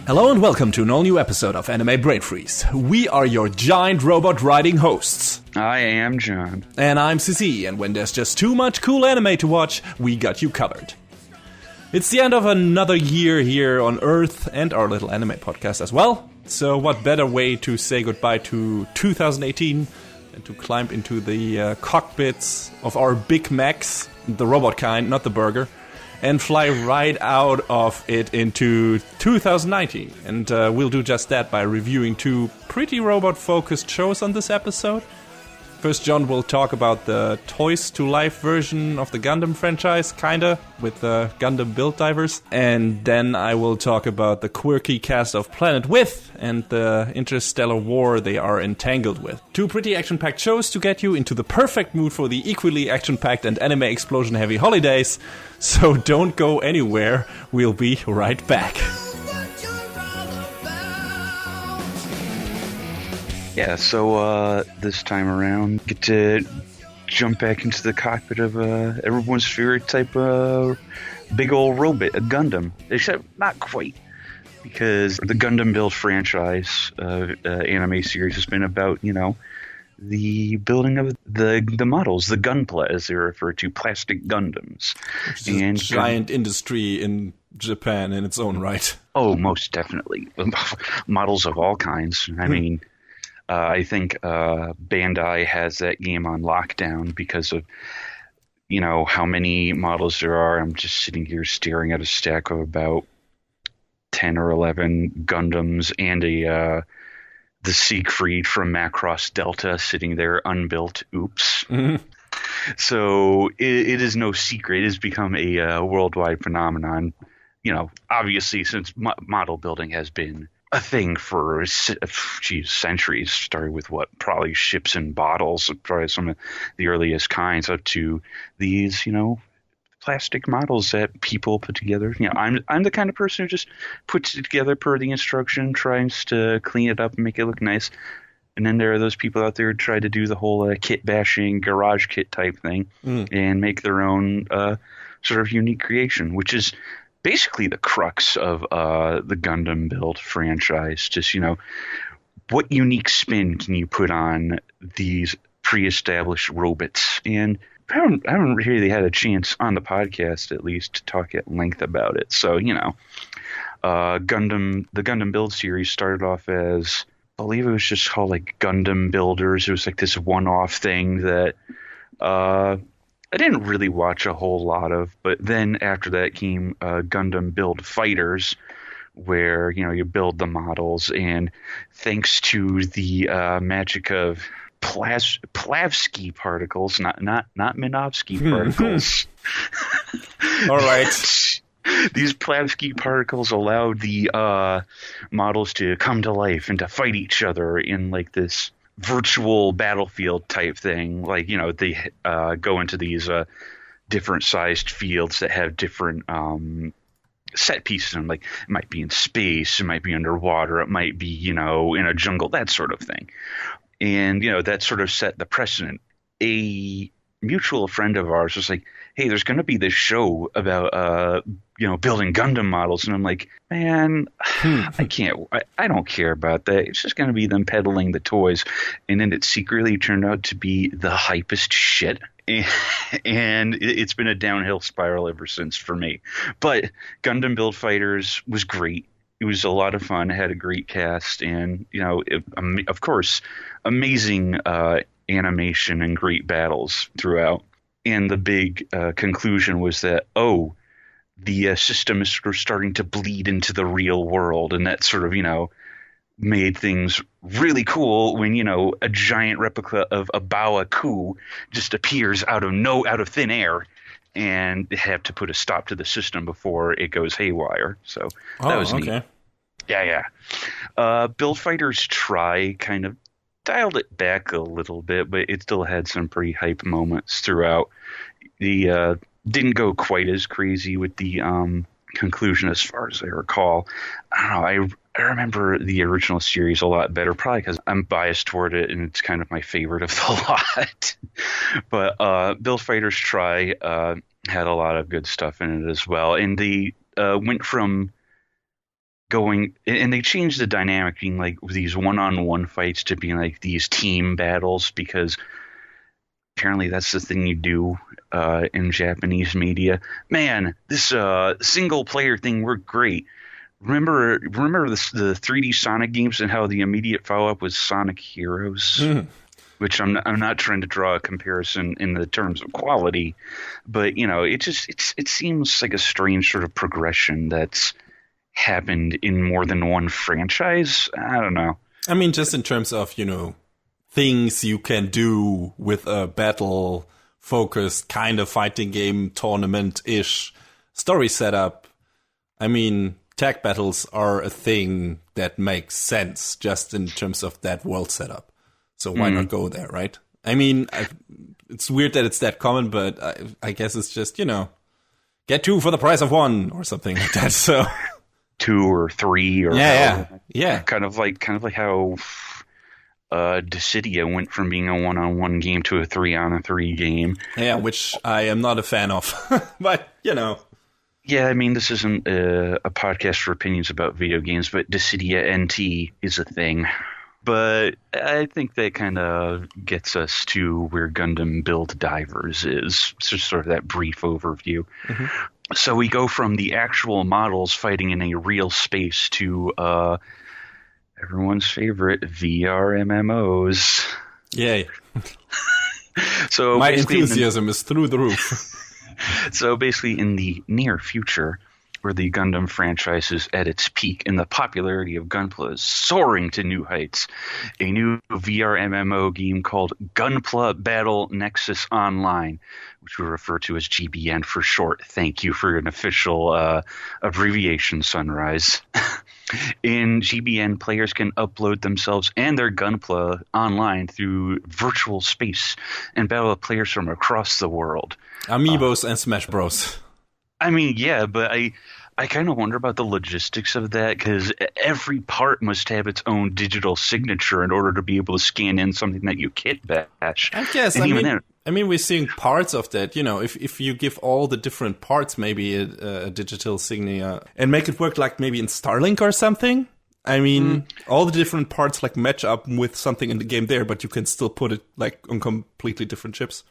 Hello and welcome to an all-new episode of Anime Brain Freeze. We are your giant robot riding hosts. I am John. And I'm CC, and when there's just too much cool anime to watch, we got you covered. It's the end of another year here on Earth, and our little anime podcast as well. So what better way to say goodbye to 2018 than to climb into the cockpits of our big mechs, the robot kind, not the burger, and fly right out of it into 2019. And we'll do just that by reviewing two pretty robot-focused shows on this episode. First, John will talk about the Toys to Life version of the Gundam franchise, kinda, with the Gundam Build Divers. And then I will talk about the quirky cast of Planet With and the interstellar war they are entangled with. Two pretty action-packed shows to get you into the perfect mood for the equally action-packed and anime explosion-heavy holidays. So don't go anywhere, we'll be right back. Yeah, so this time around, get to jump back into the cockpit of everyone's favorite type of big old robot, a Gundam. Except not quite, because the Gundam Build franchise anime series has been about, the building of the models, the gunpla, as they refer to, plastic Gundams. Which is a giant industry in Japan in its own right. Oh, most definitely. Models of all kinds. I mean, I think Bandai has that game on lockdown because of, how many models there are. I'm just sitting here staring at a stack of about 10 or 11 Gundams and the Siegfried from Macross Delta sitting there unbuilt. Oops. Mm-hmm. So it is no secret. It has become a worldwide phenomenon. Obviously, since model building has been a thing for centuries, starting with probably ships and bottles, probably some of the earliest kinds, up to these, plastic models that people put together. I'm the kind of person who just puts it together per the instruction, tries to clean it up and make it look nice. And then there are those people out there who try to do the whole kit bashing, garage kit type thing and make their own sort of unique creation, which is basically the crux of the Gundam Build franchise. Just, what unique spin can you put on these pre-established robots? And I haven't really had a chance on the podcast, at least, to talk at length about it. So, the Gundam Build series started off as, I believe it was just called Gundam Builders. It was this one-off thing that I didn't really watch a whole lot of, but then after that came Gundam Build Fighters, where you build the models, and thanks to the magic of Plavsky particles, not Minovsky particles. All right. These Plavsky particles allowed the models to come to life and to fight each other in this virtual battlefield type thing. They go into these different sized fields that have different set pieces in them. It might be in space, it might be underwater, it might be, in a jungle, that sort of thing. And, that sort of set the precedent. A mutual friend of ours was like, hey, there's going to be this show about, building Gundam models. And I'm like, man, I don't care about that. It's just going to be them peddling the toys. And then it secretly turned out to be the hypest shit. And it's been a downhill spiral ever since for me. But Gundam Build Fighters was great. It was a lot of fun. It had a great cast. And, of course, amazing animation and great battles throughout. And the big conclusion was that, the system is sort of starting to bleed into the real world, and that sort of, made things really cool when, a giant replica of a Baoa Ku just appears out of thin air, and they have to put a stop to the system before it goes haywire. So that was neat. Okay. Yeah. Build Fighters Try kind of dialed it back a little bit, but it still had some pretty hype moments throughout. The didn't go quite as crazy with the conclusion, as far as I recall. I don't know. I remember the original series a lot better, probably because I'm biased toward it, and it's kind of my favorite of the lot. But Build Fighters Try had a lot of good stuff in it as well, and they went from going, and they changed the dynamic being like these one-on-one fights to being like these team battles, because apparently that's the thing you do in Japanese media. Man, this single player thing worked great. Remember the 3D Sonic games and how the immediate follow-up was Sonic Heroes? Which I'm not trying to draw a comparison in the terms of quality, but it seems like a strange sort of progression that's happened in more than one franchise. I don't know. I mean, just in terms of, things you can do with a battle-focused kind of fighting game, tournament-ish story setup. I mean, tag battles are a thing that makes sense just in terms of that world setup. So why not go there, right? I mean, it's weird that it's that common, but I guess it's just, get 2 for the price of 1 or something like that. So 2 or 3 or yeah. Kind of like how Dissidia went from being a 1-on-1 game to a 3-on-3 game. Yeah, which I am not a fan of, but Yeah, I mean, this isn't a podcast for opinions about video games, but Dissidia NT is a thing. But I think that kind of gets us to where Gundam Build Divers is. It's just sort of that brief overview. Mm-hmm. So we go from the actual models fighting in a real space to everyone's favorite VR MMOs. Yay. So my enthusiasm is through the roof. So basically in the near future, where the Gundam franchise is at its peak and the popularity of Gunpla is soaring to new heights, a new VR MMO game called Gunpla Battle Nexus Online, which we refer to as GBN for short. Thank you for an official abbreviation, Sunrise. In GBN, players can upload themselves and their Gunpla online through virtual space and battle with players from across the world. Amiibos and Smash Bros. I mean, yeah, but I kind of wonder about the logistics of that, because every part must have its own digital signature in order to be able to scan in something that you kit bash. I guess. I mean, we're seeing parts of that. If you give all the different parts maybe a digital signature and make it work like maybe in Starlink or something. I mean, all the different parts like match up with something in the game there, but you can still put it like on completely different chips.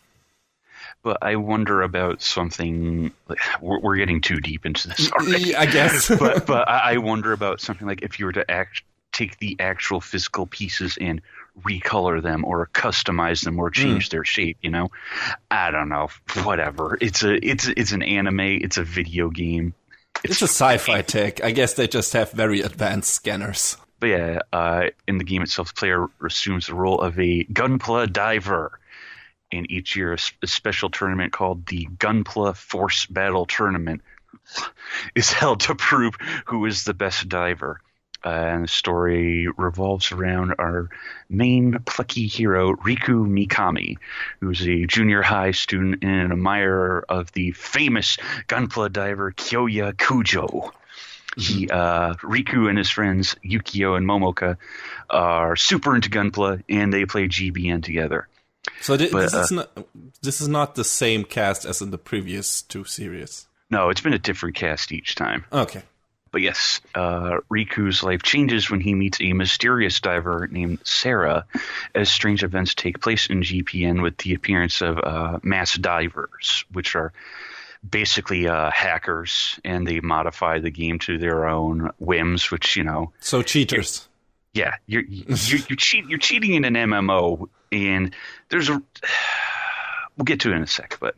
But I wonder about something. Like, we're getting too deep into this already, I guess. but I wonder about something like if you were to take the actual physical pieces and recolor them or customize them or change their shape. I don't know. Whatever. It's an anime. It's a video game. It's a sci-fi tech. I guess they just have very advanced scanners. But yeah, in the game itself, the player assumes the role of a Gunpla diver. And each year, a special tournament called the Gunpla Force Battle Tournament is held to prove who is the best diver. And the story revolves around our main plucky hero, Riku Mikami, who's a junior high student and an admirer of the famous Gunpla diver Kyoya Kujo. Riku and his friends, Yukio and Momoka, are super into Gunpla, and they play GBN together. So this is not the same cast as in the previous 2 series? No, it's been a different cast each time. Okay. But yes, Riku's life changes when he meets a mysterious diver named Sarah, as strange events take place in GPN with the appearance of mass divers, which are basically hackers, and they modify the game to their own whims, which, So cheaters. Yeah, you're cheating in an MMO, and we'll get to it in a sec, but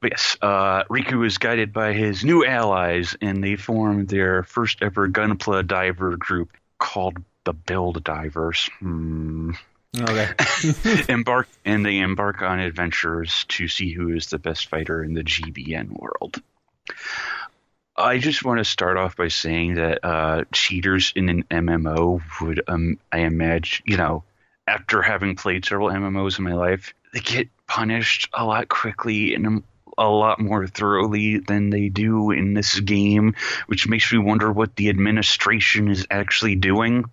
yes, Riku is guided by his new allies, and they form their first ever Gunpla diver group called the Build Divers. Okay. They embark on adventures to see who is the best fighter in the GBN world. I just want to start off by saying that cheaters in an MMO would, I imagine, after having played several MMOs in my life, they get punished a lot quickly and a lot more thoroughly than they do in this game, which makes me wonder what the administration is actually doing.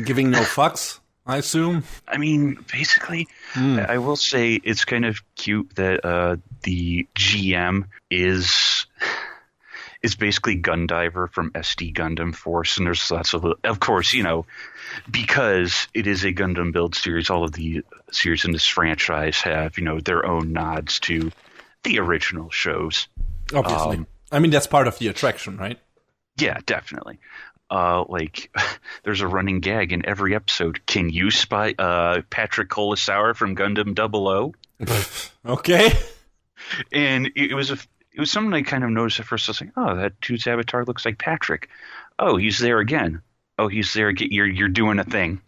Giving no fucks, I assume. I mean, basically, I will say it's kind of cute that the GM is is basically Gundiver from SD Gundam Force, and there's lots of course, because it is a Gundam Build series, all of the series in this franchise have, their own nods to the original shows. Obviously. I mean, that's part of the attraction, right? Yeah, definitely. There's a running gag in every episode. Can you spy Patrick Colasour from Gundam 00? Okay. And it was something I kind of noticed at first. I was like, oh, that dude's avatar looks like Patrick. Oh, he's there again. Oh, he's there again. You're doing a thing.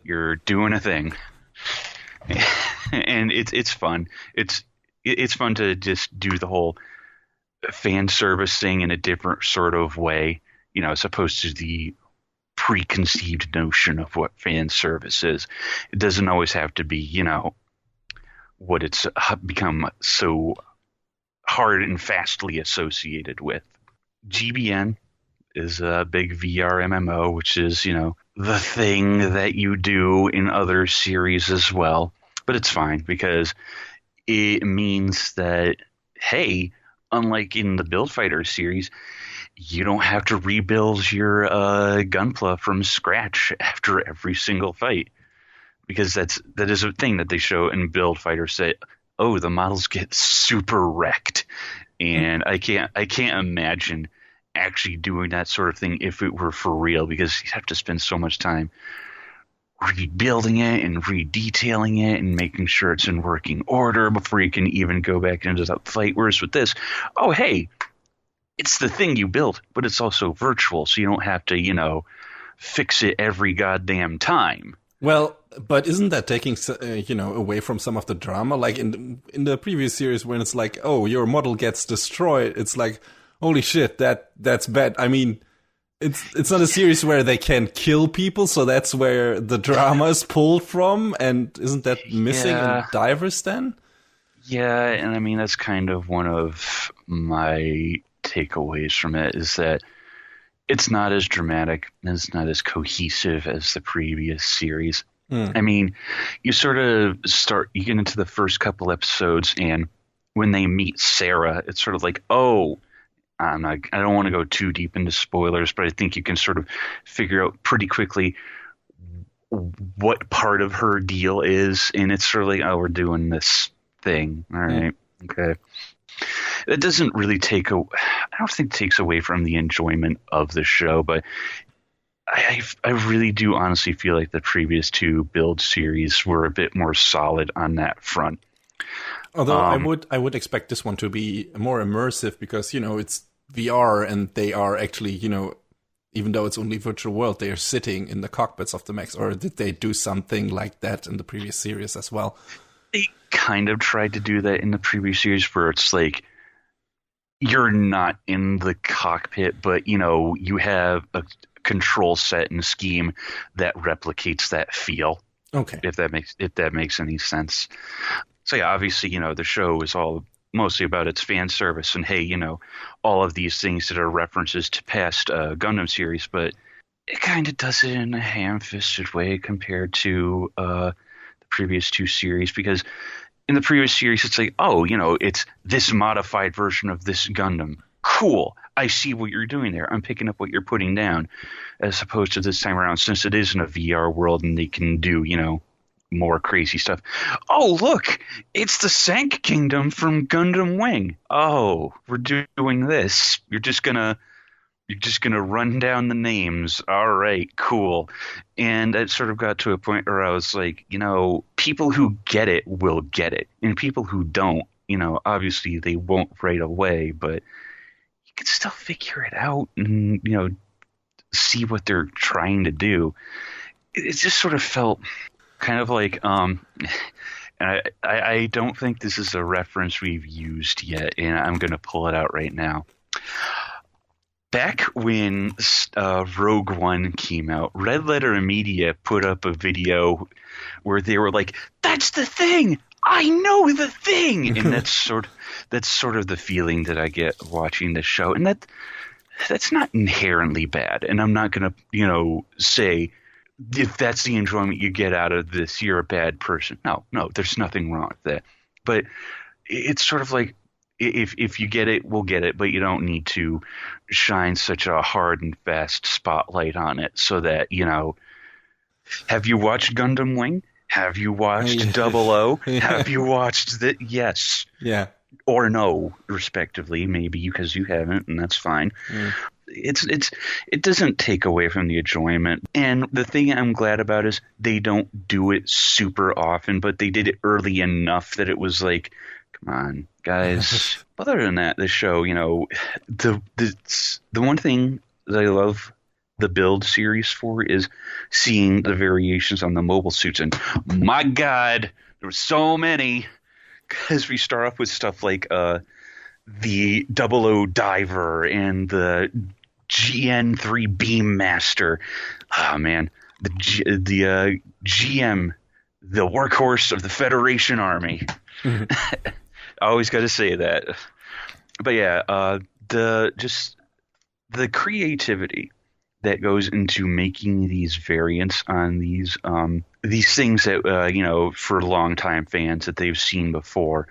You're doing a thing. And it's fun. It's fun to just do the whole fan service thing in a different sort of way, as opposed to the preconceived notion of what fan service is. It doesn't always have to be, what it's become so hard and fastly associated with. GBN is a big VR MMO, which is, the thing that you do in other series as well. But it's fine because it means that, hey, unlike in the Build Fighter series, you don't have to rebuild your Gunpla from scratch after every single fight, because that is a thing that they show in Build Fighter. Say, oh, the models get super wrecked, and I can't imagine actually doing that sort of thing if it were for real, because you'd have to spend so much time rebuilding it and redetailing it and making sure it's in working order before you can even go back into the fight. Whereas with this, oh, hey, it's the thing you built, but it's also virtual, so you don't have to, fix it every goddamn time. Well, but isn't that taking, away from some of the drama? Like in the previous series, when it's like, oh, your model gets destroyed, it's like, holy shit, that's bad. I mean, it's not a series where they can kill people, so that's where the drama is pulled from. And isn't that missing in Divers then? Yeah, and I mean, that's kind of one of my takeaways from it, is that it's not as dramatic and it's not as cohesive as the previous series. I mean, you sort of you get into the first couple episodes, and when they meet Sarah, it's sort of like, oh, I don't want to go too deep into spoilers, but I think you can sort of figure out pretty quickly what part of her deal is, and it's sort of like, oh, we're doing this thing. All right, okay. It doesn't really I don't think it takes away from the enjoyment of the show, but I really do honestly feel like the previous two Build series were a bit more solid on that front. Although I would expect this one to be more immersive, because, it's VR and they are actually, even though it's only virtual world, they are sitting in the cockpits of the mechs. Or did they do something like that in the previous series as well? They kind of tried to do that in the previous series, where it's like you're not in the cockpit, but, you have a control set and scheme that replicates that feel. Okay. If that makes any sense. So yeah, obviously, the show is all mostly about its fan service, and hey, all of these things that are references to past Gundam series, but it kind of does it in a ham-fisted way compared to the previous two series, because in the previous series, it's like, oh, it's this modified version of this Gundam. Cool. I see what you're doing there. I'm picking up what you're putting down, as opposed to this time around, since it is in a VR world and they can do, more crazy stuff. Oh, look, it's the Sank Kingdom from Gundam Wing. Oh, we're doing this. You're just gonna run down the names. All right, cool. And it sort of got to a point where I was like, people who get it will get it, and people who don't, obviously they won't right away, but you can still figure it out and see what they're trying to do. It just sort of felt kind of like, and I don't think this is a reference we've used yet, and I'm going to pull it out right now. Back when Rogue One came out, Red Letter Media put up a video where they were like, "That's the thing! I know the thing!" And that's sort of the feeling that I get watching this show, and that's not inherently bad. And I'm not going to, say, if that's the enjoyment you get out of this, you're a bad person. No, there's nothing wrong with that. But it's sort of like, if you get it, we'll get it, but you don't need to shine such a hard and fast spotlight on it so that, have you watched Gundam Wing? Have you watched Double O? Have you watched the yes. Yeah. Or no, respectively, maybe because you haven't, and that's fine. It doesn't take away from the enjoyment. And the thing I'm glad about is they don't do it super often, but they did it early enough that it was like, come on, guys. Other than that, the show, the one thing that I love the Build series for is seeing the variations on the mobile suits. And my God, there were so many. Because we start off with stuff like the Double O Diver and the GN3 Beam Master. Oh, man. The GM, the workhorse of the Federation Army. I always got to say that. But yeah, the creativity that goes into making these variants on these things that for longtime fans that they've seen before.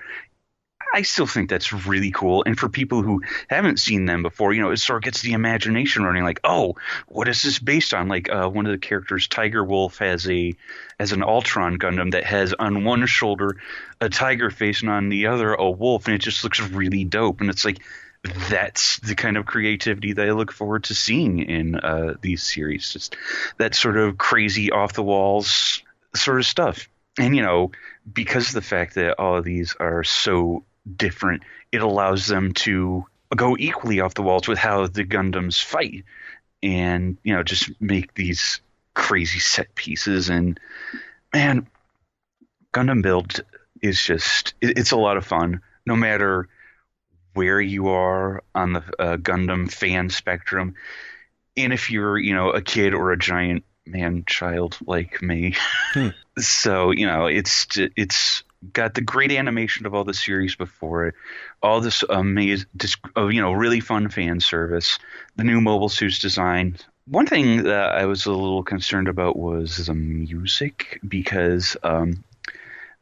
I still think that's really cool, and for people who haven't seen them before, it sort of gets the imagination running. Like, oh, what is this based on? Like one of the characters, Tiger Wolf, has an Ultron Gundam that has on one shoulder a tiger face and on the other a wolf, and it just looks really dope. And it's like, that's the kind of creativity that I look forward to seeing in these series. Just that sort of crazy, off-the-walls sort of stuff. And, because of the fact that all of these are so different, it allows them to go equally off the walls with how the Gundams fight. And, just make these crazy set pieces. And, man, Gundam Build is just – it's a lot of fun, no matter – where you are on the Gundam fan spectrum. And if you're, a kid or a giant man-child like me. So, it's got the great animation of all the series before it, all this amazing, really fun fan service, the new mobile suits design. One thing that I was a little concerned about was the music, because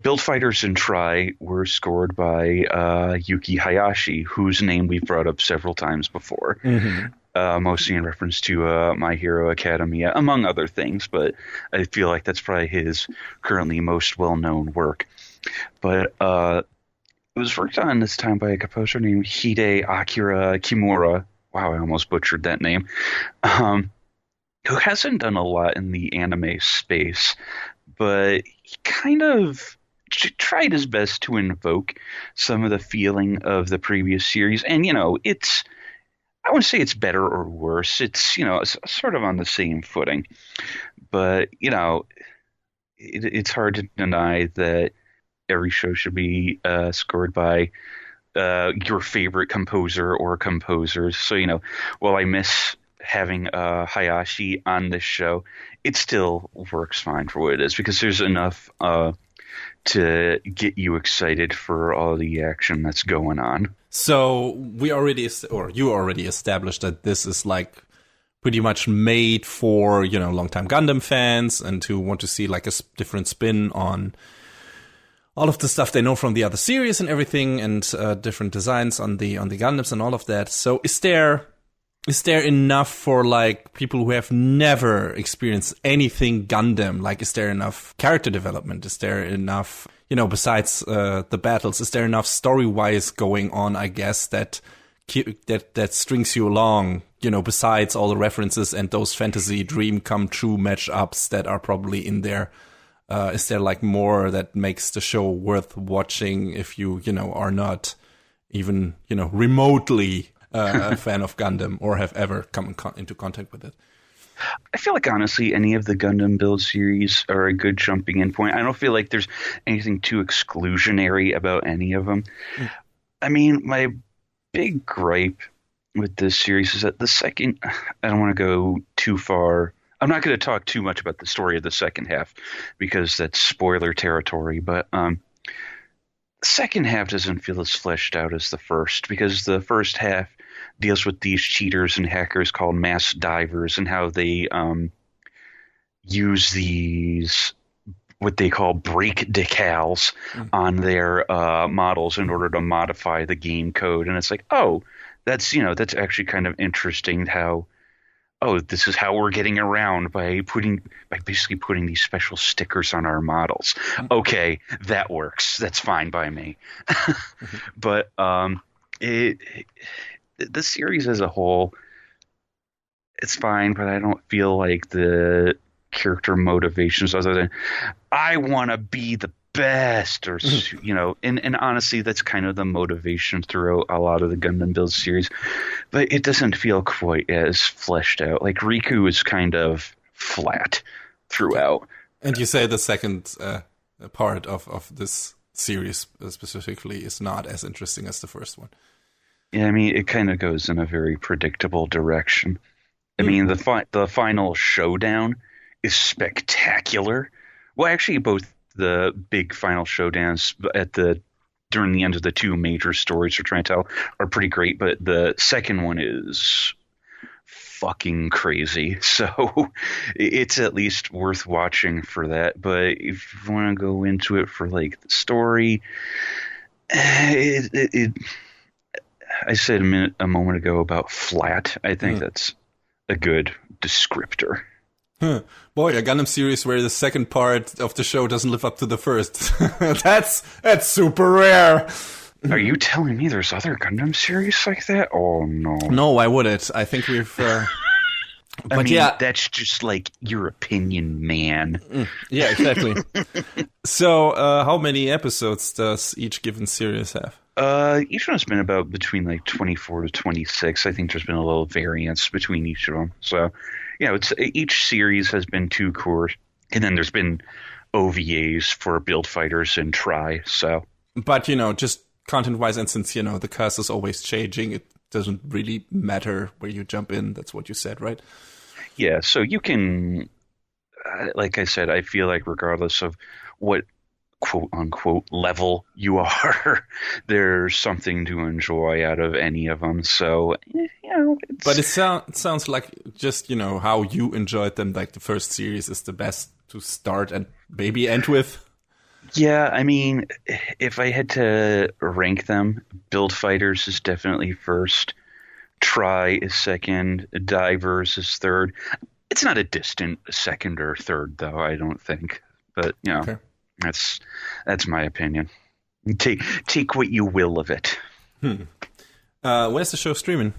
Build Fighters and Try were scored by Yuki Hayashi, whose name we've brought up several times before, mostly in reference to My Hero Academia, among other things, but I feel like that's probably his currently most well-known work. But it was worked on this time by a composer named Hide Akira Kimura. Wow, I almost butchered that name. Who hasn't done a lot in the anime space, but he kind of tried his best to invoke some of the feeling of the previous series. And, it's – I wouldn't say it's better or worse. It's, it's sort of on the same footing. But, it's hard to deny that every show should be scored by your favorite composer or composers. So, while I miss having Hayashi on this show, it still works fine for what it is, because there's enough to get you excited for all the action that's going on. So you already established that this is like pretty much made for, longtime Gundam fans and who want to see like a different spin on all of the stuff they know from the other series and everything, and different designs on the Gundams and all of that. So is there enough for like people who have never experienced anything Gundam? Like, is there enough character development? Is there enough, besides the battles, is there enough story-wise going on, I guess, that strings you along, besides all the references and those fantasy dream come true matchups that are probably in there? Is there like more that makes the show worth watching if you, are not even, remotely a fan of Gundam or have ever come into contact with it? I feel like, honestly, any of the Gundam Build series are a good jumping in point. I don't feel like there's anything too exclusionary about any of them. I mean, my big gripe with this series is that the second – I don't want to go too far. I'm not going to talk too much about the story of the second half because that's spoiler territory, but second half doesn't feel as fleshed out as the first, because the first half deals with these cheaters and hackers called mass divers and how they use these what they call brake decals on their models in order to modify the game code. And it's like, oh, that's actually kind of interesting how, oh, this is how we're getting around by basically putting these special stickers on our models. Okay, that works. That's fine by me. But the series as a whole, it's fine, but I don't feel like the character motivations other than I want to be the best, or and honestly that's kind of the motivation throughout a lot of the Gundam Build series, but it doesn't feel quite as fleshed out. Like Riku is kind of flat throughout. And you say the second part of this series specifically is not as interesting as the first one. Yeah, I mean, it kind of goes in a very predictable direction. I mean, the final showdown is spectacular. Well, actually, both the big final showdowns during the end of the two major stories we're trying to tell are pretty great, but the second one is fucking crazy. So it's at least worth watching for that. But if you want to go into it for like the story, I said a moment ago about flat. I think that's a good descriptor. Huh. Boy, a Gundam series where the second part of the show doesn't live up to the first. That's super rare. Are you telling me there's other Gundam series like that? Oh, no. No, why would it? I think we've... I mean, that's just like your opinion, man. Yeah, exactly. So, how many episodes does each given series have? Each one's been about between like 24 to 26. I think there's been a little variance between each of them. So, each series has been 2 cores, and then there's been OVAs for Build Fighters and Try. So, but just content-wise, and since the cast is always changing, it doesn't really matter where you jump in. That's what you said, right? Yeah. So you can, like I said, I feel like regardless of what quote unquote level you are, there's something to enjoy out of any of them. So but it sounds like just how you enjoyed them. Like the first series is the best to start and maybe end with. Yeah, I mean, if I had to rank them, Build Fighters is definitely first, Try is second, Divers is third. It's not a distant second or third, though, I don't think. But okay. That's my opinion. Take what you will of it. Where's the show streaming?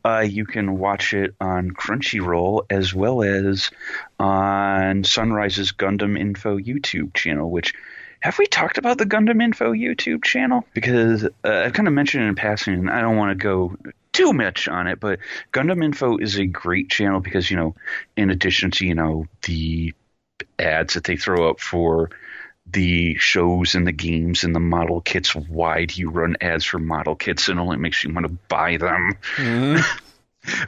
You can watch it on Crunchyroll as well as on Sunrise's Gundam Info YouTube channel, which, have we talked about the Gundam Info YouTube channel? Because I've kind of mentioned it in passing, and I don't want to go too much on it, but Gundam Info is a great channel because, in addition to, the ads that they throw up for the shows and the games and the model kits, why do you run ads for model kits? It only makes you want to buy them.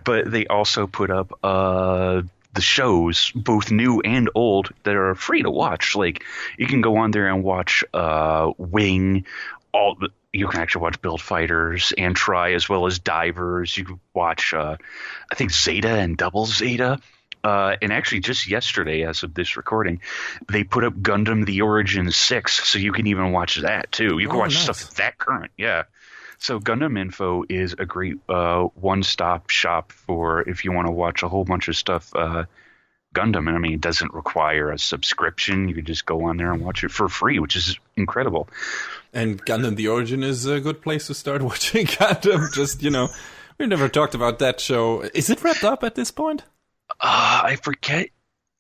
But they also put up the shows, both new and old, that are free to watch. Like, you can go on there and watch Wing. You can actually watch Build Fighters and Try, as well as Divers. You can watch, I think, Zeta and Double Zeta. And actually, just yesterday, as of this recording, they put up Gundam The Origin 6, so you can even watch that, too. You can watch stuff that current, yeah. So Gundam Info is a great one-stop shop for if you want to watch a whole bunch of stuff Gundam. And, I mean, it doesn't require a subscription. You can just go on there and watch it for free, which is incredible. And Gundam The Origin is a good place to start watching Gundam. Just, we never talked about that show. Is it wrapped up at this point? I forget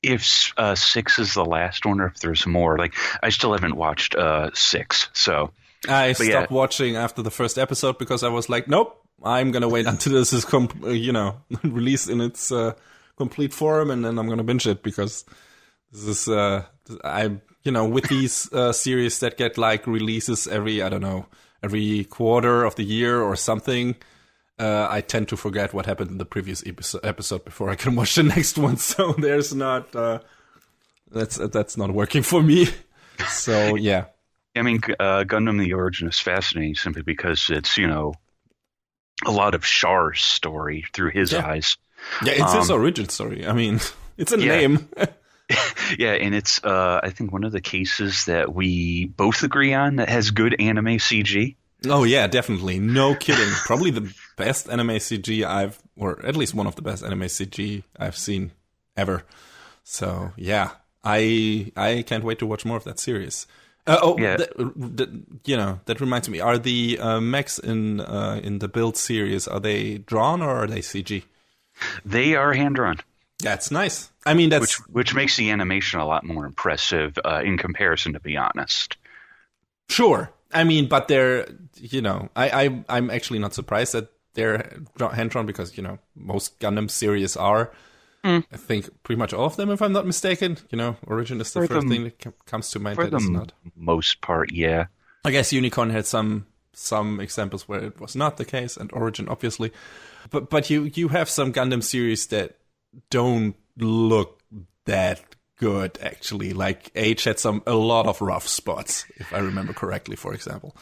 if 6 is the last one or if there's more. Like, I still haven't watched 6, so I stopped watching after the first episode because I was like, nope, I'm gonna wait until this is released in its complete form, and then I'm gonna binge it because this is with these series that get like releases every quarter of the year or something. I tend to forget what happened in the previous episode before I can watch the next one. So there's not that's not working for me. So yeah, I mean, Gundam: The Origin is fascinating simply because it's a lot of Char's story through his eyes. Yeah, it's his origin story. I mean, it's a name. Yeah, and it's I think one of the cases that we both agree on that has good anime CG. Oh yeah, definitely. No kidding. Probably the best anime CG or at least one of the best anime CG I've seen ever. So yeah, I can't wait to watch more of that series. Yeah. That reminds me. Are the mechs in the Build series, are they drawn or are they CG? They are hand drawn. That's nice. I mean, that's which makes the animation a lot more impressive in comparison, to be honest. Sure. I mean, but they're, I'm actually not surprised that they're hand drawn because, most Gundam series are. I think pretty much all of them, if I'm not mistaken. Origin is the first thing that comes to mind. For the most part, yeah. I guess Unicorn had some examples where it was not the case, and Origin, obviously. But you have some Gundam series that don't look that good, actually. Like Age had a lot of rough spots, if I remember correctly, for example.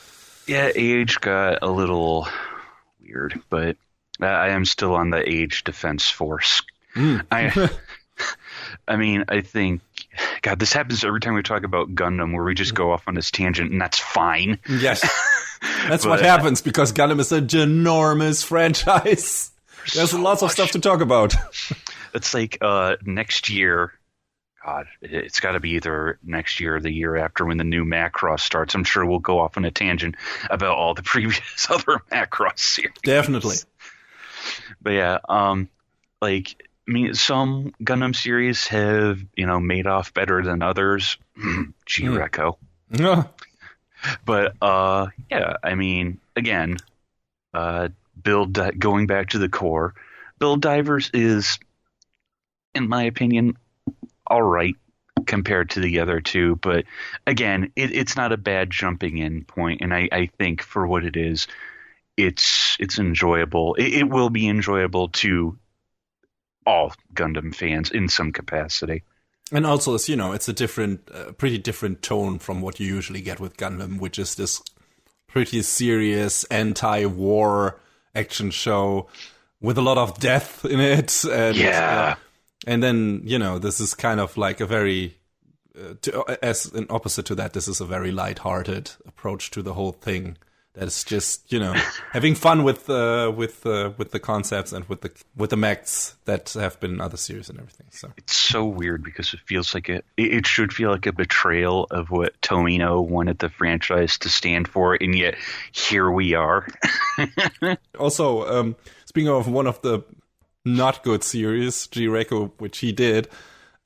Yeah, Age got a little weird, but I am still on the Age Defense Force. I mean, I think, God, this happens every time we talk about Gundam, where we just go off on this tangent, and that's fine. Yes, that's what happens, because Gundam is a ginormous franchise. There's lots of stuff to talk about. It's like next year, God, it's got to be either next year or the year after when the new Macross starts. I'm sure we'll go off on a tangent about all the previous other Macross series. Definitely. But yeah, I mean, some Gundam series have, made off better than others. G-Reco. But, yeah, I mean, again, going back to the core, Build Divers is, in my opinion, all right compared to the other two. But, again, it's not a bad jumping in point. And I think for what it is, it's enjoyable. It will be enjoyable to all Gundam fans in some capacity. And also, it's a pretty different tone from what you usually get with Gundam, which is this pretty serious anti-war action show with a lot of death in it. And, yeah. And then, this is kind of like a very, as an opposite to that, this is a very lighthearted approach to the whole thing. That's just, having fun with the concepts and with the mechs that have been in other series and everything. So it's so weird because it feels like it should feel like a betrayal of what Tomino wanted the franchise to stand for, and yet here we are. Also, speaking of one of the not good series, G-Reco, which he did,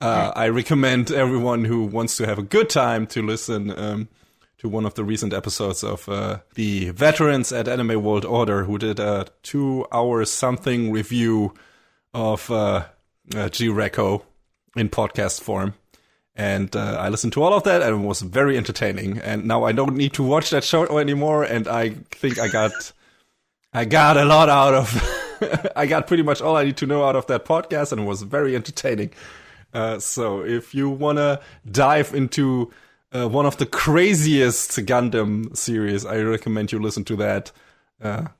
I recommend everyone who wants to have a good time to listen to one of the recent episodes of the veterans at Anime World Order, who did a 2-hour something review of G-Reco in podcast form. And I listened to all of that, and it was very entertaining. And now I don't need to watch that show anymore, and I think I got a lot out of I got pretty much all I need to know out of that podcast, and it was very entertaining. So if you want to dive into one of the craziest Gundam series, I recommend you listen to that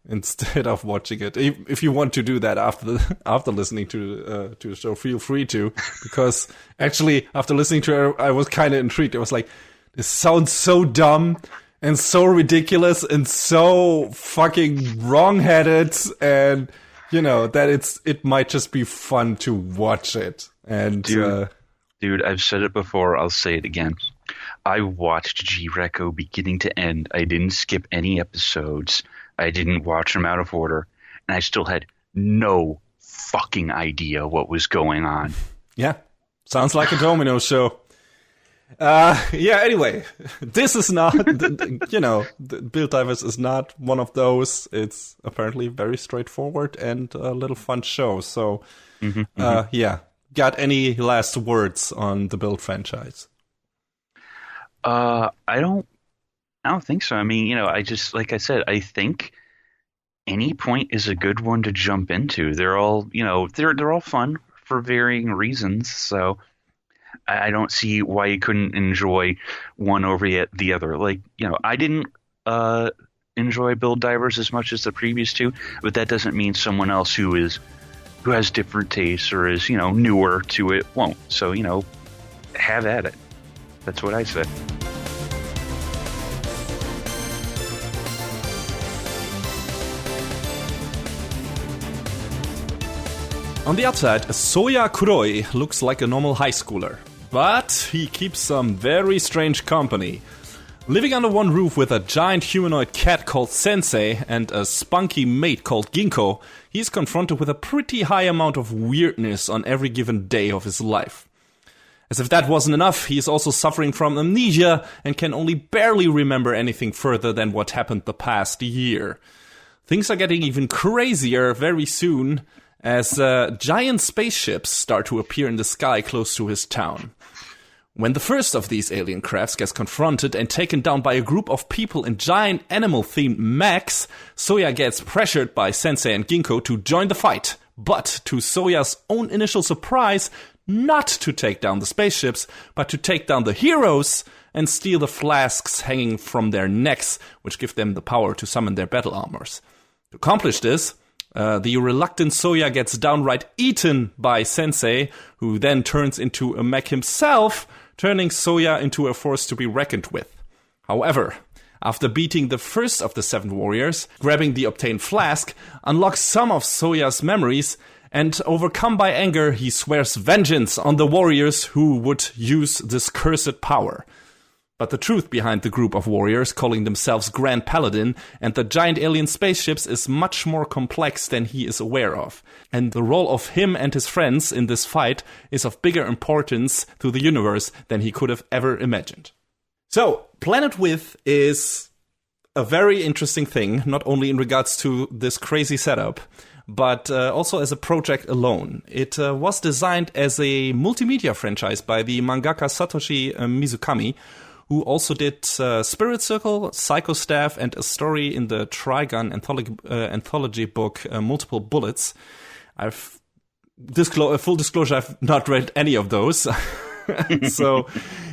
instead of watching it. If you want to do that after listening to the show, feel free to, because actually after listening to it, I was kind of intrigued. It was like, this sounds so dumb and so ridiculous and so fucking wrong-headed, and that it might just be fun to watch it. And dude, I've said it before, I'll say it again. I watched G-Reco beginning to end. I didn't skip any episodes. I didn't watch them out of order. And I still had no fucking idea what was going on. Yeah. Sounds like a domino show. Anyway. This is not, Build Divers is not one of those. It's apparently very straightforward and a little fun show. So, yeah. Got any last words on the Build franchise? I don't think so. I mean, I just, like I said, I think any point is a good one to jump into. They're all, they're all fun for varying reasons. So I don't see why you couldn't enjoy one over the other. Like, I didn't enjoy Build Divers as much as the previous two, but that doesn't mean someone else who has different tastes or is, newer to it won't. So, have at it. That's what I say. On the outside, Soya Kuroi looks like a normal high schooler, but he keeps some very strange company. Living under one roof with a giant humanoid cat called Sensei and a spunky mate called Ginkgo, he's confronted with a pretty high amount of weirdness on every given day of his life. As if that wasn't enough, he is also suffering from amnesia and can only barely remember anything further than what happened the past year. Things are getting even crazier very soon as giant spaceships start to appear in the sky close to his town. When the first of these alien crafts gets confronted and taken down by a group of people in giant animal-themed mechs, Soya gets pressured by Sensei and Ginkgo to join the fight, but to Soya's own initial surprise, not to take down the spaceships, but to take down the heroes and steal the flasks hanging from their necks, which give them the power to summon their battle armors. To accomplish this, the reluctant Soya gets downright eaten by Sensei, who then turns into a mech himself, turning Soya into a force to be reckoned with. However, after beating the first of the 7 warriors, grabbing the obtained flask unlocks some of Soya's memories, and overcome by anger, he swears vengeance on the warriors who would use this cursed power. But the truth behind the group of warriors calling themselves Grand Paladin and the giant alien spaceships is much more complex than he is aware of. And the role of him and his friends in this fight is of bigger importance to the universe than he could have ever imagined. So, Planet With is a very interesting thing, not only in regards to this crazy setup, but also as a project alone. It was designed as a multimedia franchise by the mangaka Satoshi Mizukami, who also did Spirit Circle, Psycho Staff, and a story in the Trigun anthology book, Multiple Bullets. Full disclosure, I've not read any of those. So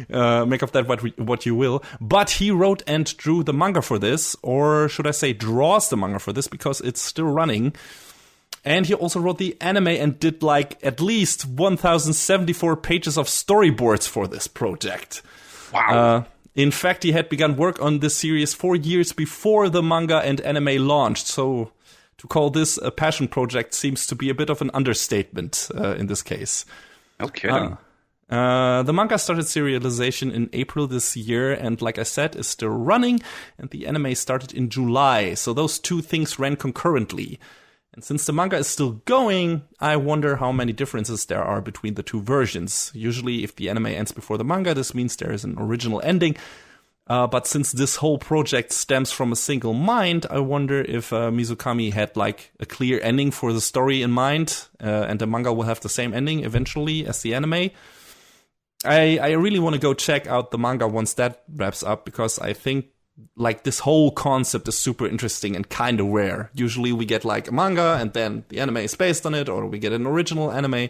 make of that what you will. But he wrote and drew the manga for this, or should I say draws the manga for this, because it's still running. And he also wrote the anime and did like at least 1,074 pages of storyboards for this project. Wow. In fact, he had begun work on this series 4 years before the manga and anime launched, so to call this a passion project seems to be a bit of an understatement in this case. Okay. The manga started serialization in April this year, and like I said, is still running, and the anime started in July, so those two things ran concurrently. And since the manga is still going, I wonder how many differences there are between the two versions. Usually, if the anime ends before the manga, this means there is an original ending. But since this whole project stems from a single mind, I wonder if Mizukami had like a clear ending for the story in mind, and the manga will have the same ending eventually as the anime. I really want to go check out the manga once that wraps up, because I think like this whole concept is super interesting and kind of rare. Usually we get like a manga and then the anime is based on it, or we get an original anime.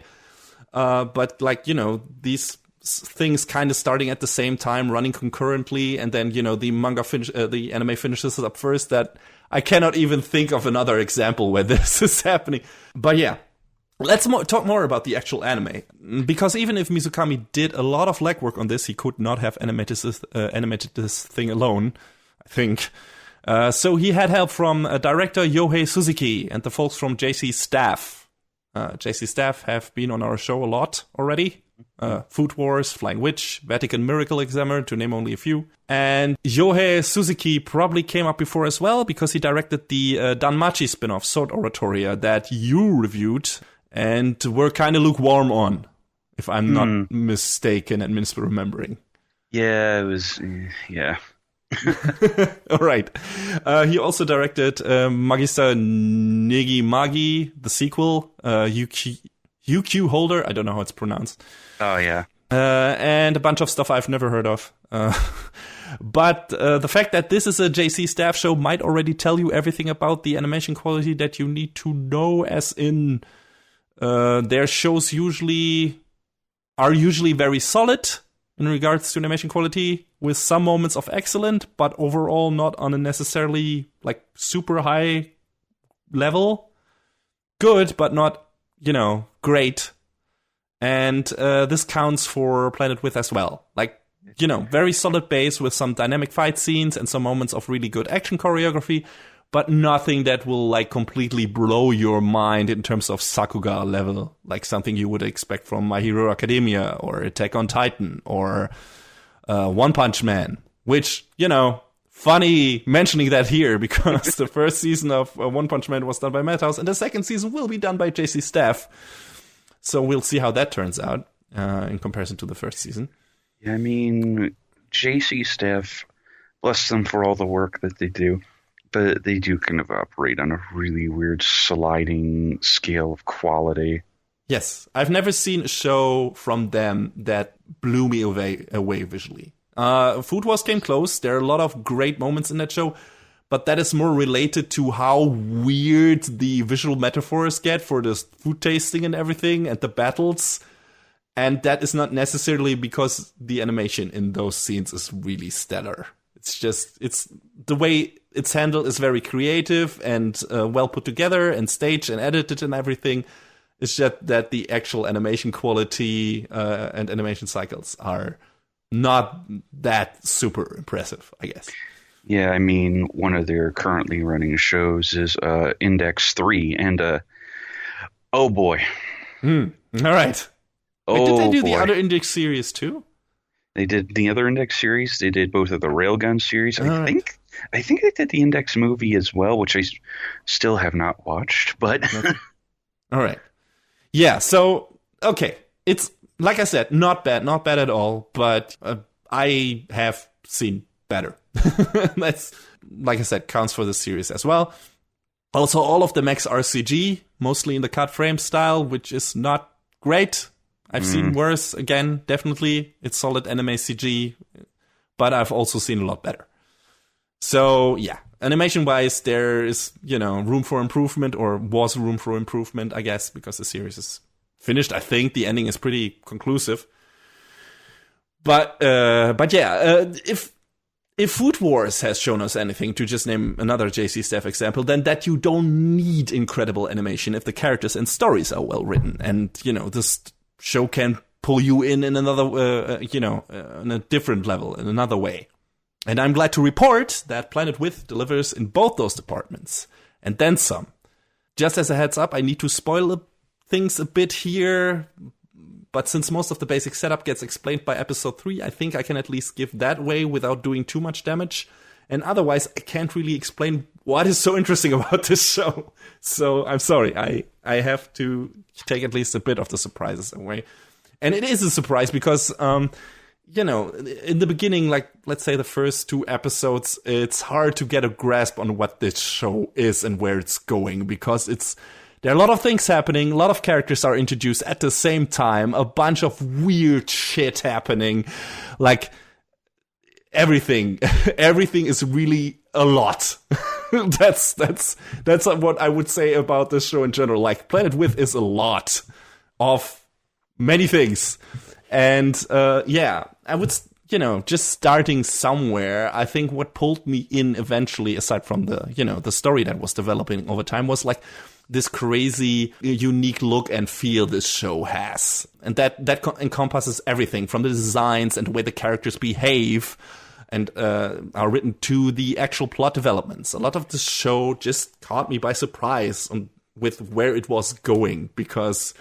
But like, you know, these things kind of starting at the same time, running concurrently, and then, you know, the the anime finishes up first. That I cannot even think of another example where this is happening. But yeah, let's talk more about the actual anime, because even if Mizukami did a lot of legwork on this, he could not have animated this thing alone, I think. So he had help from director Yohei Suzuki and the folks from JC Staff. JC Staff have been on our show a lot already. Food Wars, Flying Witch, Vatican Miracle Examiner, to name only a few. And Yohei Suzuki probably came up before as well, because he directed the Danmachi spin-off, Sword Oratoria, that you reviewed and were kind of lukewarm on, if I'm not mistaken and misremembering. Yeah, it was, yeah. All right. He also directed Magister Negi Magi, the sequel, UQ Holder, I don't know how it's pronounced. Oh, yeah. And a bunch of stuff I've never heard of. But the fact that this is a JC Staff show might already tell you everything about the animation quality that you need to know, as in their shows are usually very solid in regards to animation quality, with some moments of excellent, but overall not on a necessarily like super high level. Good, but not, you know, great. And this counts for Planet With as well. Like, very solid base with some dynamic fight scenes and some moments of really good action choreography, but nothing that will like completely blow your mind in terms of Sakuga level, like something you would expect from My Hero Academia or Attack on Titan or One Punch Man, which, funny mentioning that here because the first season of One Punch Man was done by Madhouse and the second season will be done by JC Staff. So we'll see how that turns out in comparison to the first season. Yeah, I mean, JC Staff, bless them for all the work that they do, but they do kind of operate on a really weird sliding scale of quality. Yes, I've never seen a show from them that blew me away visually. Food Wars came close. There are a lot of great moments in that show, but that is more related to how weird the visual metaphors get for the food tasting and everything and the battles. And that is not necessarily because the animation in those scenes is really stellar. It's the way it's handled is very creative and well put together and staged and edited and everything. It's just that the actual animation quality and animation cycles are not that super impressive, I guess. Yeah, I mean, one of their currently running shows is Index 3, and oh boy. All right. Wait, did they do the other Index series too? They did the other Index series. They did both of the Railgun series. I think they did the Index movie as well, which I still have not watched. But all right, yeah. So okay, it's like I said, not bad at all. But I have seen better. That's, like I said, counts for the series as well. Also, all of the mechs are CG, mostly in the cut frame style, which is not great. I've seen worse, again, definitely. It's solid anime CG, but I've also seen a lot better. So, yeah, animation-wise, there is, room for improvement, or was room for improvement, I guess, because the series is finished. I think the ending is pretty conclusive. But yeah, if Food Wars has shown us anything, to just name another JC Staff example, then that you don't need incredible animation if the characters and stories are well written. And, this show can pull you in another, in a different level, in another way. And I'm glad to report that Planet With delivers in both those departments. And then some. Just as a heads up, I need to spoil things a bit here. But since most of the basic setup gets explained by episode 3, I think I can at least give that way without doing too much damage. And otherwise, I can't really explain what is so interesting about this show. So I'm sorry, I have to take at least a bit of the surprises away. And it is a surprise because, in the beginning, like, let's say the first 2 episodes, it's hard to get a grasp on what this show is and where it's going because there are a lot of things happening, a lot of characters are introduced at the same time, a bunch of weird shit happening, like everything is really a lot. that's what I would say about this show in general. Like, Planet With is a lot of many things. And I would, just starting somewhere, I think what pulled me in eventually, aside from the story that was developing over time, was like this crazy, unique look and feel this show has. And that encompasses everything from the designs and the way the characters behave and are written to the actual plot developments. A lot of the show just caught me by surprise with where it was going, because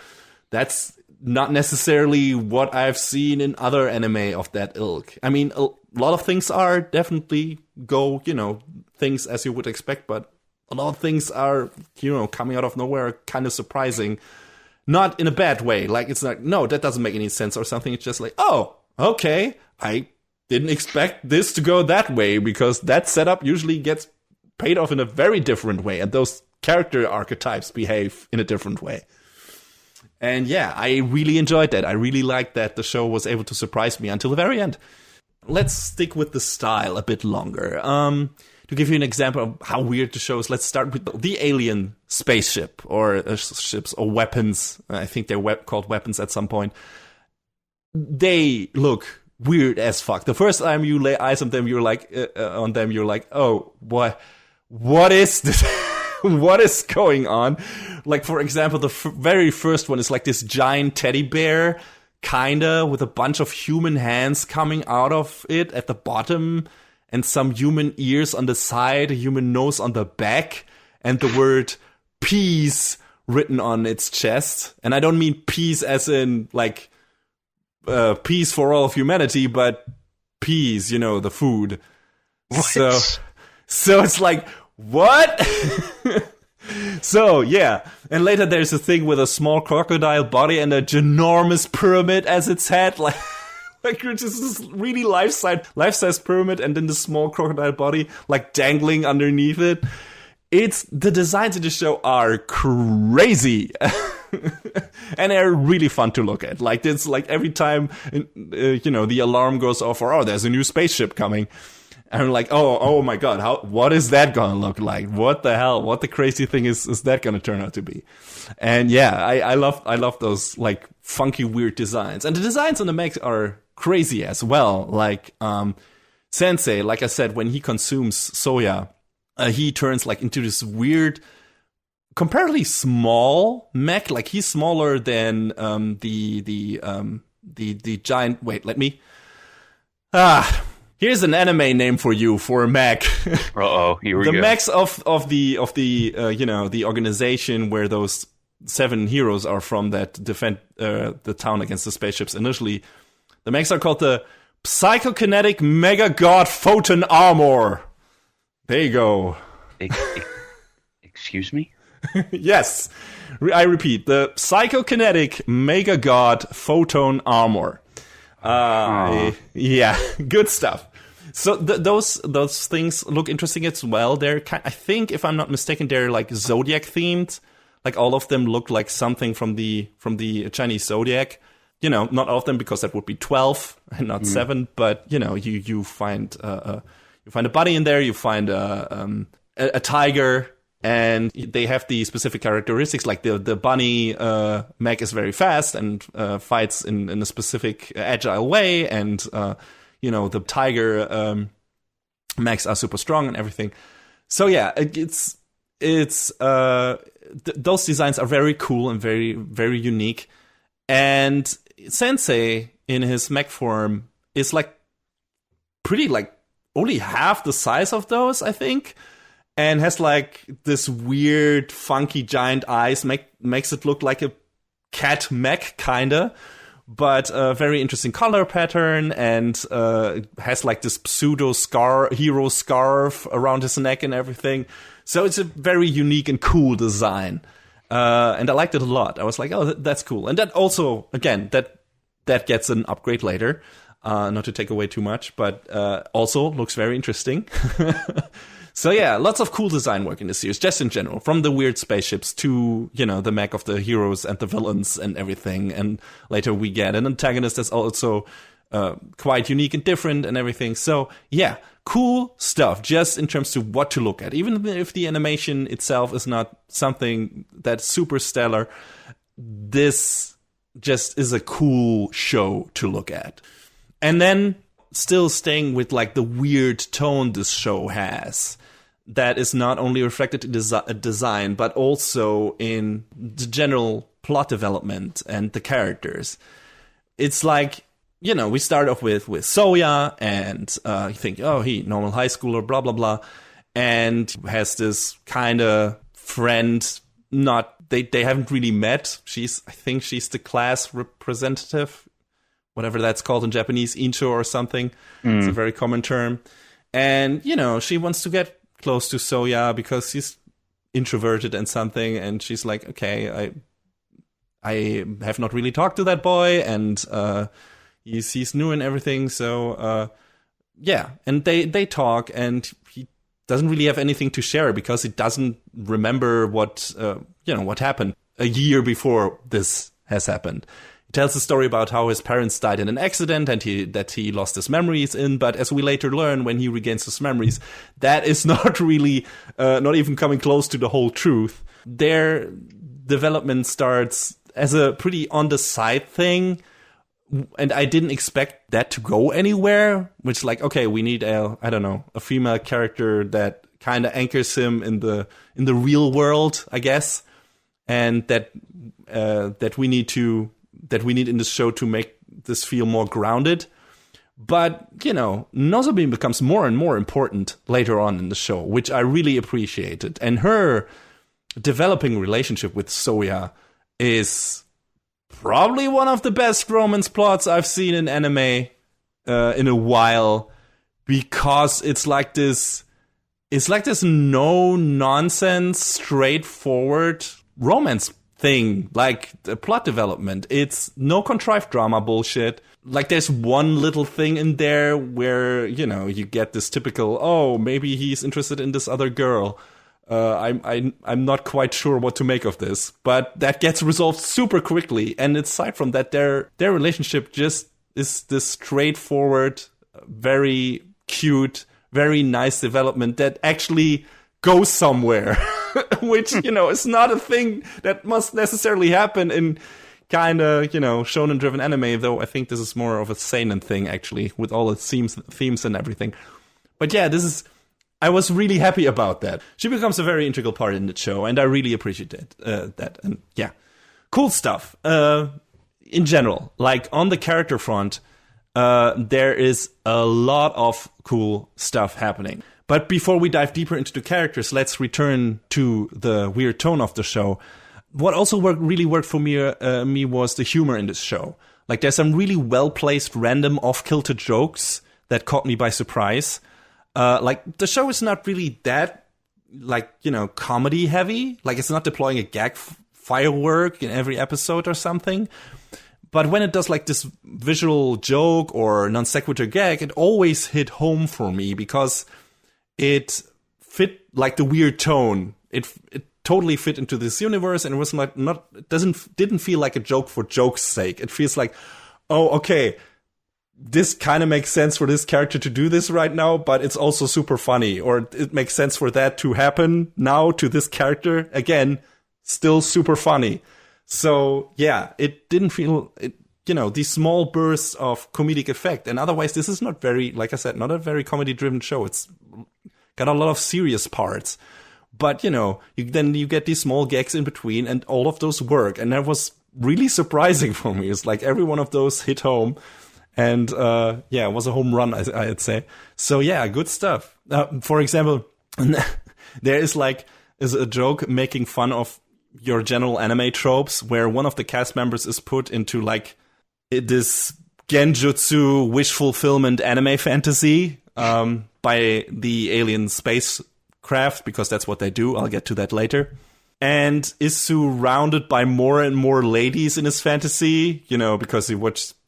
that's not necessarily what I've seen in other anime of that ilk. I mean, a lot of things are definitely things as you would expect, but a lot of things are, coming out of nowhere, kind of surprising. Not in a bad way. Like, it's like, no, that doesn't make any sense or something. It's just like, oh, okay, I didn't expect this to go that way, because that setup usually gets paid off in a very different way, and those character archetypes behave in a different way. And yeah, I really enjoyed that. I really liked that the show was able to surprise me until the very end. Let's stick with the style a bit longer. To give you an example of how weird the show is, let's start with the alien spaceship, or ships, or weapons. I think they're called weapons at some point. They look weird as fuck. The first time you lay eyes on them, you're like, oh, what is this? what is going on? Like, for example, the very first one is like this giant teddy bear, kinda, with a bunch of human hands coming out of it at the bottom, and some human ears on the side, a human nose on the back, and the word peace written on its chest. And I don't mean peace as in, like, peace for all of humanity, but peas, the food. What? So it's like, what? So, yeah. And later there's a thing with a small crocodile body and a ginormous pyramid as its head. Like which is this really life-size pyramid, and then the small crocodile body, like, dangling underneath it. The designs in the show are crazy. And they're really fun to look at. Like, it's like every time, the alarm goes off, or, there's a new spaceship coming. And I'm like, oh my god, what is that gonna look like? What the hell? What the crazy thing is that gonna turn out to be? And yeah, I love those, like, funky, weird designs. And the designs on the mechs are crazy as well. Like, Sensei, like I said, when he consumes soya, he turns, like, into this weird, comparatively small mech. Like, he's smaller than the giant. Wait, let me. Here's an anime name for you for a mech. Here we go. The mechs of the the organization where those 7 heroes are from that defend the town against the spaceships initially. The mechs are called the Psychokinetic Mega God Photon Armor. There you go. Excuse me? Yes. I repeat, the Psychokinetic Mega God Photon Armor. Yeah, good stuff. So those things look interesting as well. They're I think, if I'm not mistaken, they're like zodiac themed. Like, all of them look like something from the Chinese zodiac. Not all of them, because that would be 12 and not 7. But you find a bunny in there. You find a tiger. And they have the specific characteristics, like the bunny mech is very fast and fights in a specific agile way, and the tiger mechs are super strong and everything. So yeah, those designs are very cool and very, very unique. And Sensei in his mech form is like pretty, like, only half the size of those, I think. And has, like, this weird, funky giant eyes, makes it look like a cat mech, kinda. But a very interesting color pattern, and has, like, this pseudo hero scarf around his neck and everything. So it's a very unique and cool design. And I liked it a lot. I was like, that's cool. And that also, again, that gets an upgrade later. Not to take away too much, but also looks very interesting. So yeah, lots of cool design work in this series, just in general, from the weird spaceships to, the mech of the heroes and the villains and everything. And later we get an antagonist that's also quite unique and different and everything. So yeah, cool stuff, just in terms of what to look at. Even if the animation itself is not something that's super stellar, this just is a cool show to look at. And then, still staying with, like, the weird tone this show has, that is not only reflected in design, but also in the general plot development and the characters. It's like, we start off with Soya, and you think, he normal high schooler, blah, blah, blah, and has this kind of friend, they haven't really met. I think she's the class representative, whatever that's called in Japanese, incho or something. It's a very common term. And, she wants to get close to Soya because she's introverted and something. And she's like, okay, I have not really talked to that boy, and he's new and everything. So, yeah. And they talk, and he doesn't really have anything to share because he doesn't remember what happened a year before this has happened. He tells a story about how his parents died in an accident and that he lost his memories in, but as we later learn, when he regains his memories, that is not really, not even coming close to the whole truth. Their development starts as a pretty on-the-side thing, and I didn't expect that to go anywhere, which, like, okay, we need a female character that kind of anchors him in the real world, I guess, and that we need in this show to make this feel more grounded. But, Nozomi becomes more and more important later on in the show, which I really appreciated. And her developing relationship with Soya is probably one of the best romance plots I've seen in anime in a while, because it's like this no nonsense, straightforward romance thing, like the plot development. It's no contrived drama bullshit. Like, there's one little thing in there where, you get this typical, oh, maybe he's interested in this other girl. I'm not quite sure what to make of this, but that gets resolved super quickly. And aside from that, their relationship just is this straightforward, very cute, very nice development that actually goes somewhere, which, is not a thing that must necessarily happen in kind of, shonen-driven anime, though I think this is more of a seinen thing, actually, with all its themes and everything. But yeah, I was really happy about that. She becomes a very integral part in the show, and I really appreciate that. And yeah, cool stuff. In general, like on the character front, there is a lot of cool stuff happening. But before we dive deeper into the characters, let's return to the weird tone of the show. What also really worked for me was the humor in this show. Like, there's some really well-placed, random, off-kilter jokes that caught me by surprise. Like, the show is not really that, comedy heavy. Like, it's not deploying a gag firework in every episode or something. But when it does, like, this visual joke or non-sequitur gag, it always hit home for me because it fit, like, the weird tone. It totally fit into this universe, and it was didn't feel like a joke for joke's sake. It feels like, oh, okay, this kind of makes sense for this character to do this right now, but it's also super funny, or it makes sense for that to happen now to this character. Again, still super funny. So yeah, it didn't feel, these small bursts of comedic effect. And otherwise, this is not very, like I said, not a very comedy-driven show. It's got a lot of serious parts. But, then you get these small gags in between, and all of those work. And that was really surprising for me. It's like every one of those hit home. And, it was a home run, I'd say. So, yeah, good stuff. For example, there is a joke making fun of your general anime tropes, where one of the cast members is put into, like, this genjutsu wish fulfillment anime fantasy by the alien spacecraft, because that's what they do. I'll get to that later. And is surrounded by more and more ladies in his fantasy, because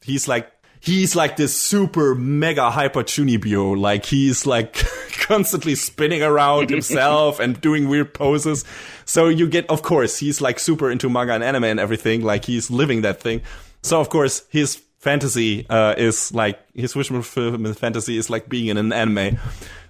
he's like this super mega hyper chunibyo. Like, he's like constantly spinning around himself and doing weird poses. So you get, of course, he's like super into manga and anime and everything. Like, he's living that thing. So of course his fantasy is like, his wish fulfillment fantasy is like being in an anime.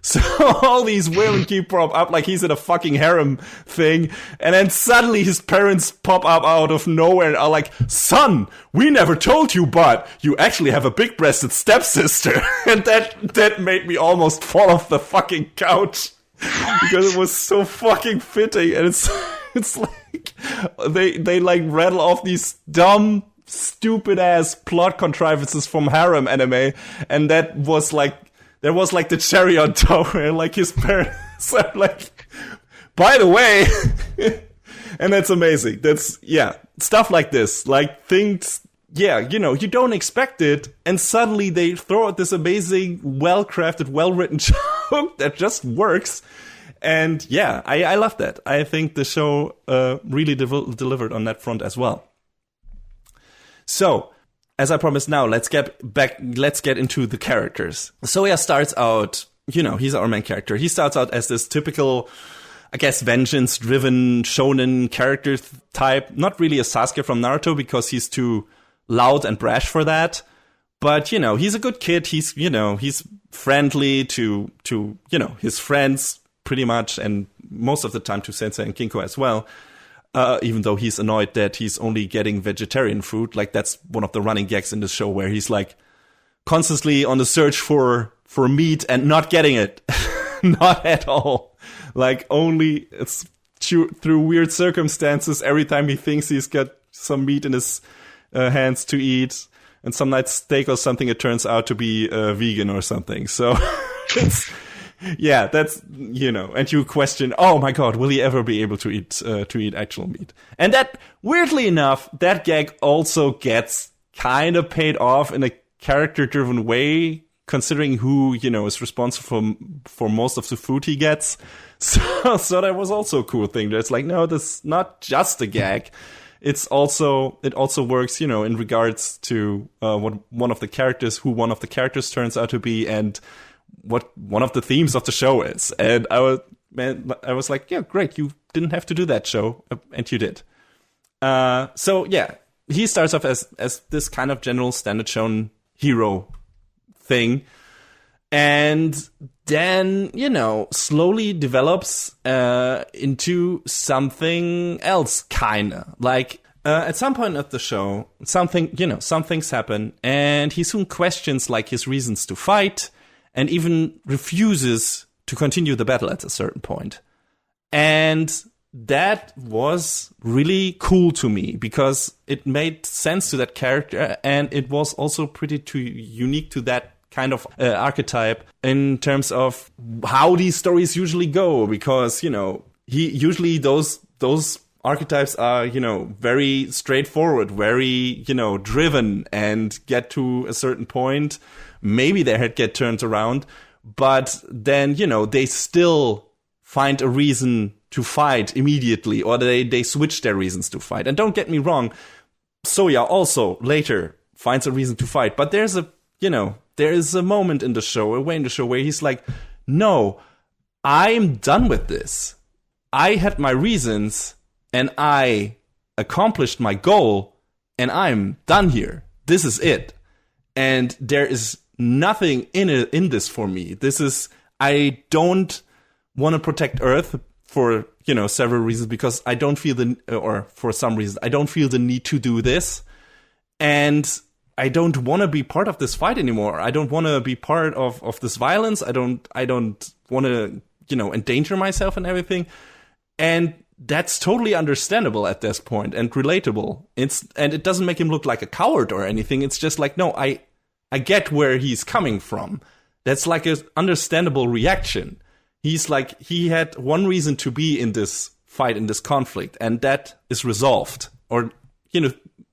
So all these women keep pop up like he's in a fucking harem thing, and then suddenly his parents pop up out of nowhere and are like, "Son, we never told you, but you actually have a big-breasted stepsister." And that made me almost fall off the fucking couch because it was so fucking fitting. And it's like they like rattle off these dumb, stupid ass plot contrivances from harem anime, and that was like the cherry on top, where like his parents are like, by the way, and that's amazing. That's, yeah, stuff like this, like things, yeah, you don't expect it, and suddenly they throw out this amazing, well-crafted, well-written joke that just works. And yeah, I love that. I think the show really delivered on that front as well. So, as I promised now, let's get into the characters. Soya starts out, he's our main character. He starts out as this typical, I guess, vengeance-driven shonen character type. Not really a Sasuke from Naruto, because he's too loud and brash for that. But, he's a good kid. He's friendly to his friends, pretty much, and most of the time to Sensei and Kinko as well. Even though he's annoyed that he's only getting vegetarian food. Like, that's one of the running gags in the show, where he's like constantly on the search for meat and not getting it. Not at all. Like, only it's through weird circumstances, every time he thinks he's got some meat in his hands to eat, and some night steak or something, it turns out to be vegan or something. So, yeah, that's, and you question, oh my god, will he ever be able to eat actual meat? And that, weirdly enough, that gag also gets kind of paid off in a character-driven way, considering who, is responsible for most of the food he gets. So that was also a cool thing. It's like, no, this is not just a gag. It also works, in regards to what one of the characters turns out to be, and what one of the themes of the show is. And I was like, yeah, great, you didn't have to do that show, and you did. So yeah, he starts off as this kind of general standard shonen hero thing, and then, slowly develops into something else, kinda. Like, at some point of the show, some things happen, and he soon questions, like, his reasons to fight, and even refuses to continue the battle at a certain point. And that was really cool to me, because it made sense to that character, and it was also pretty unique to that kind of archetype in terms of how these stories usually go, because those archetypes are very straightforward, very driven, and get to a certain point, maybe their head get turned around, but then they still find a reason to fight immediately, or they switch their reasons to fight. And don't get me wrong, Soya also later finds a reason to fight, but there is a moment in the show, a way in the show, where he's like, no, I'm done with this. I had my reasons, and I accomplished my goal, and I'm done here. This is it. And there is nothing in this for me. I don't want to protect Earth for, several reasons, because I don't feel for some reasons, I don't feel the need to do this. And I don't want to be part of this fight anymore. I don't want to be part of this violence. I don't want to, endanger myself and everything. And that's totally understandable at this point and relatable. And it doesn't make him look like a coward or anything. It's just like, no, I get where he's coming from. That's like an understandable reaction. He's like, he had one reason to be in this fight, in this conflict, and that is resolved. Or,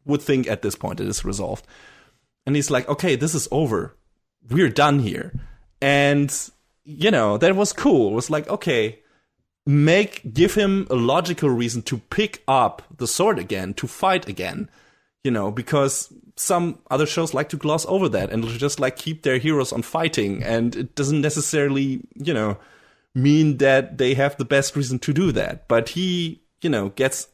would think at this point it is resolved. And he's like, okay, this is over. We're done here. And, that was cool. It was like, okay, give him a logical reason to pick up the sword again, to fight again. Because some other shows like to gloss over that and just like keep their heroes on fighting. And it doesn't necessarily, mean that they have the best reason to do that. But he, gets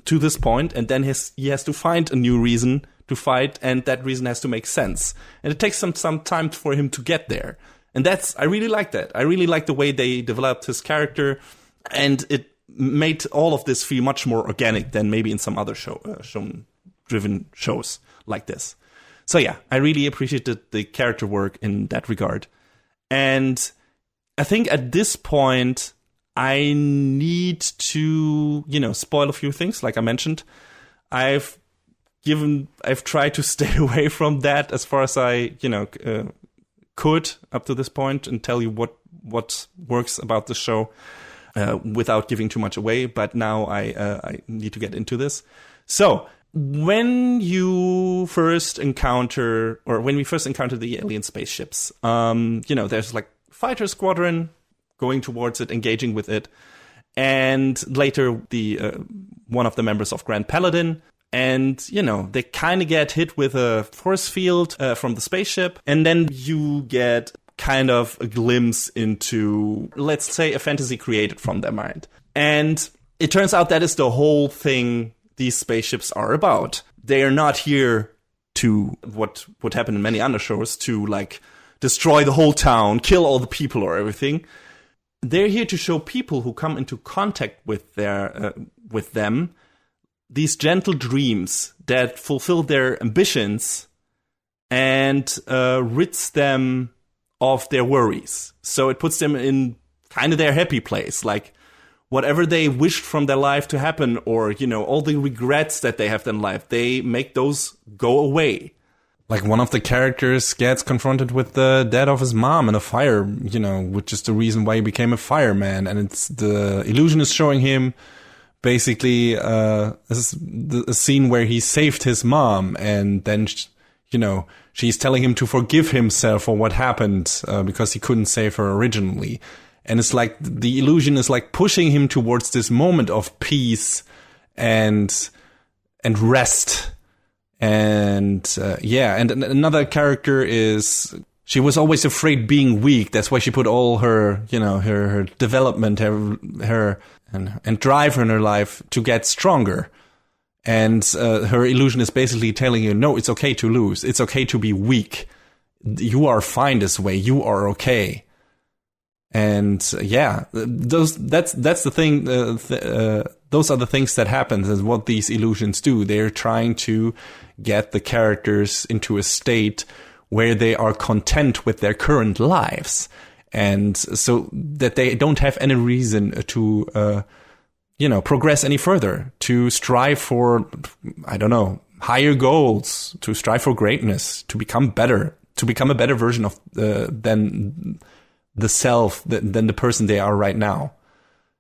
to this point, and then he has to find a new reason to fight, and that reason has to make sense. And it takes some time for him to get there. And I really like that. I really like the way they developed his character, and it made all of this feel much more organic than maybe in some other show-driven shows like this. So yeah, I really appreciated the character work in that regard. And I think at this point, I need to, spoil a few things, like I mentioned. I've tried to stay away from that as far as I, could up to this point, and tell you what works about the show without giving too much away. But now I need to get into this. So when we first encounter the alien spaceships, there's like fighter squadron going towards it, engaging with it, and later the one of the members of Grand Paladin. And, they kind of get hit with a force field from the spaceship. And then you get kind of a glimpse into, let's say, a fantasy created from their mind. And it turns out that is the whole thing these spaceships are about. They are not here to, what would happen in many other shows, to, like, destroy the whole town, kill all the people or everything. They're here to show people who come into contact with them these gentle dreams that fulfill their ambitions and rids them of their worries. So it puts them in kind of their happy place. Like, whatever they wished from their life to happen, or, all the regrets that they have in life, they make those go away. Like, one of the characters gets confronted with the death of his mom in a fire, which is the reason why he became a fireman. And it's the illusion is showing him basically a scene where he saved his mom, and then, she's telling him to forgive himself for what happened because he couldn't save her originally. And it's like the illusion is like pushing him towards this moment of peace and rest. And and another character is, she was always afraid being weak. That's why she put all her, her development, her and drive in her life to get stronger. And her illusion is basically telling you, no, it's okay to lose. It's okay to be weak. You are fine this way. You are okay. And that's the thing. Those are the things that happen. Is what these illusions do. They're trying to get the characters into a state where they are content with their current lives, and so that they don't have any reason to, progress any further, to strive for, I don't know, higher goals, to strive for greatness, to become better, to become a better version of than the self, than the person they are right now.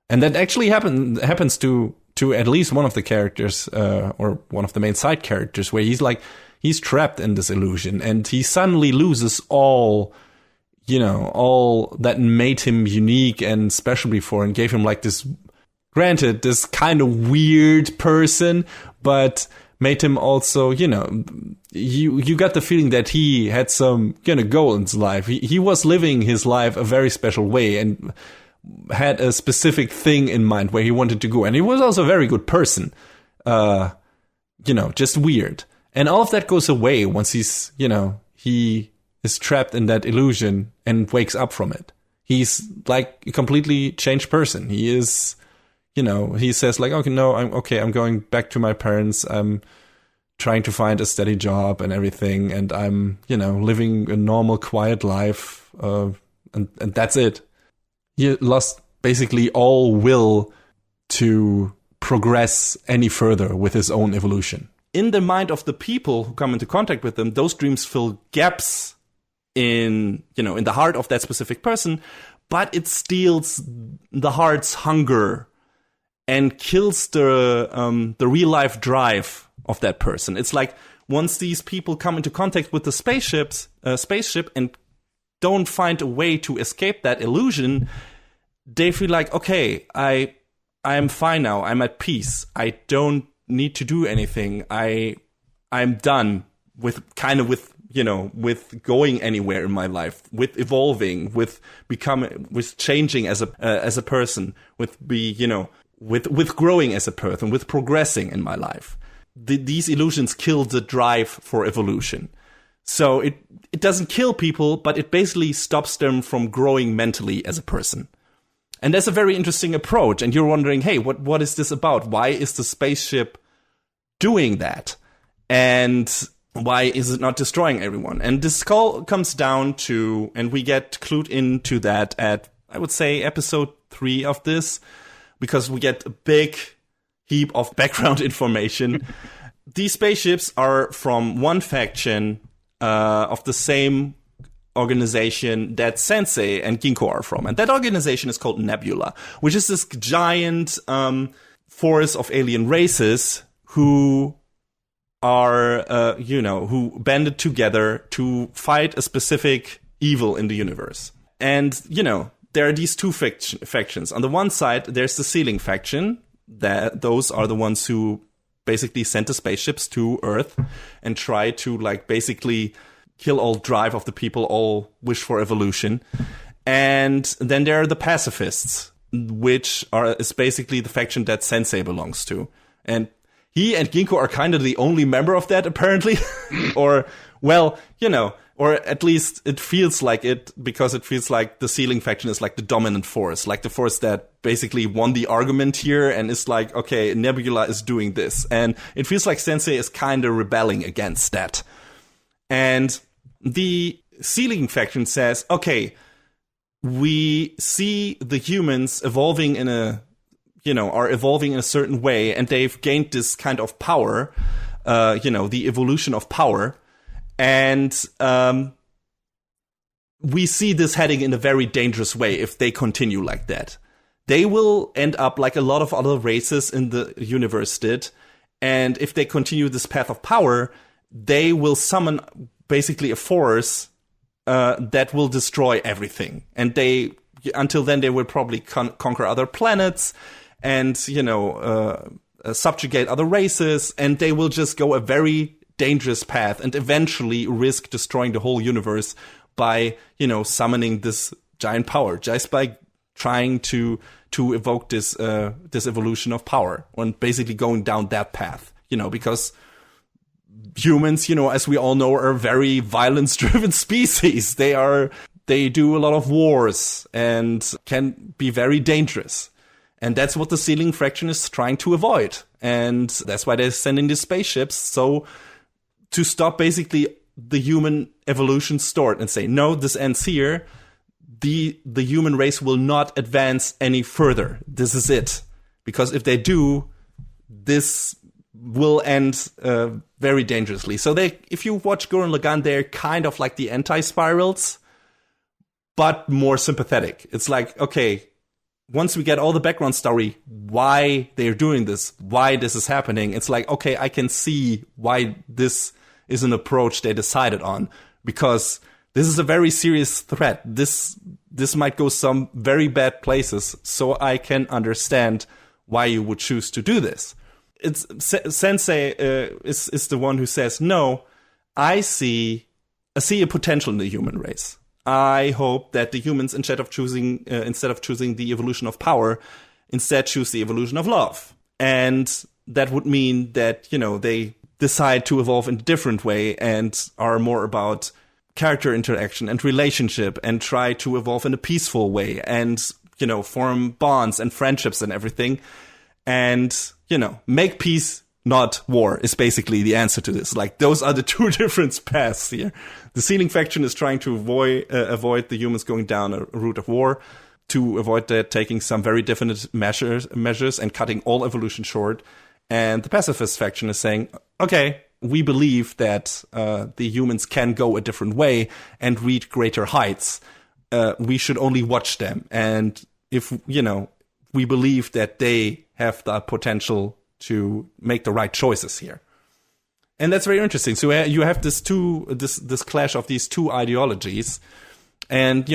And that actually happens to at least one of the characters, or one of the main side characters, where he's trapped in this illusion, and he suddenly loses all that made him unique and special before, and gave him like this, granted, this kind of weird person, but made him also, you got the feeling that he had some goal in his life. He was living his life a very special way, and had a specific thing in mind where he wanted to go. And he was also a very good person. Just weird. And all of that goes away once he's, he is trapped in that illusion and wakes up from it. He's like a completely changed person. He is, he says like, okay, no, I'm going back to my parents. I'm trying to find a steady job and everything. And I'm, living a normal, quiet life. And that's it. He lost basically all will to progress any further with his own evolution. In the mind of the people who come into contact with them, those dreams fill gaps in the heart of that specific person, but it steals the heart's hunger and kills the real life drive of that person. It's like once these people come into contact with the spaceship and don't find a way to escape that illusion, they feel like, okay, I'm fine now. I'm at peace. I don't need to do anything. I'm done with with going anywhere in my life, with evolving, with becoming, with changing as a person, with growing as a person, with progressing in my life. These illusions kill the drive for evolution. So it doesn't kill people, but it basically stops them from growing mentally as a person. And that's a very interesting approach. And you're wondering, hey, what is this about? Why is the spaceship doing that? And why is it not destroying everyone? And this all comes down to, and we get clued into that at, I would say, episode 3 of this, because we get a big heap of background information. These spaceships are from one faction of the same organization that Sensei and Ginko are from. And that organization is called Nebula, which is this giant force of alien races who are, who banded together to fight a specific evil in the universe. And, there are these two factions. On the one side, there's the Sealing faction. Those are the ones who basically sent the spaceships to Earth and try to, basically kill all drive of the people, all wish for evolution. And then there are the pacifists, which is basically the faction that Sensei belongs to. And he and Ginko are kind of the only member of that, apparently. Or at least it feels like it, because it feels like the Sealing faction is like the dominant force, like the force that basically won the argument here and is like, okay, Nebula is doing this. And it feels like Sensei is kind of rebelling against that. And the Sealing faction says, okay, we see the humans evolving are evolving in a certain way, and they've gained this kind of power, the evolution of power. And we see this heading in a very dangerous way if they continue like that. They will end up like a lot of other races in the universe did. And if they continue this path of power, they will summon basically a force that will destroy everything. And until then, they will probably conquer other planets and, subjugate other races. And they will just go a very dangerous path and eventually risk destroying the whole universe by, summoning this giant power, just by trying to evoke this evolution of power and basically going down that path, because humans, as we all know, are a very violence-driven species. They do a lot of wars and can be very dangerous. And that's what the Sealing Fraction is trying to avoid. And that's why they're sending these spaceships. So to stop basically the human evolution stored and say, no, this ends here. The human race will not advance any further. This is it. Because if they do, this will end very dangerously. So if you watch Gurren Lagann, they're kind of like the anti-spirals, but more sympathetic. It's like, okay, once we get all the background story, why they're doing this, why this is happening, it's like, okay, I can see why this is an approach they decided on, because this is a very serious threat. This might go some very bad places, so I can understand why you would choose to do this. It's Sensei is the one who says, no, I see a potential in the human race. I hope that the humans, instead of choosing the evolution of power, instead choose the evolution of love. And that would mean that, they decide to evolve in a different way and are more about character interaction and relationship and try to evolve in a peaceful way and, form bonds and friendships and everything. And, make peace, not war, is basically the answer to this. Like, those are the two different paths here. The Sealing Faction is trying to avoid the humans going down a route of war, to avoid that, taking some very definite measures and cutting all evolution short. And the Pacifist Faction is saying, okay, we believe that the humans can go a different way and reach greater heights. We should only watch them. And if, we believe that they have the potential to make the right choices here. And that's very interesting. So you have this clash of these two ideologies. And,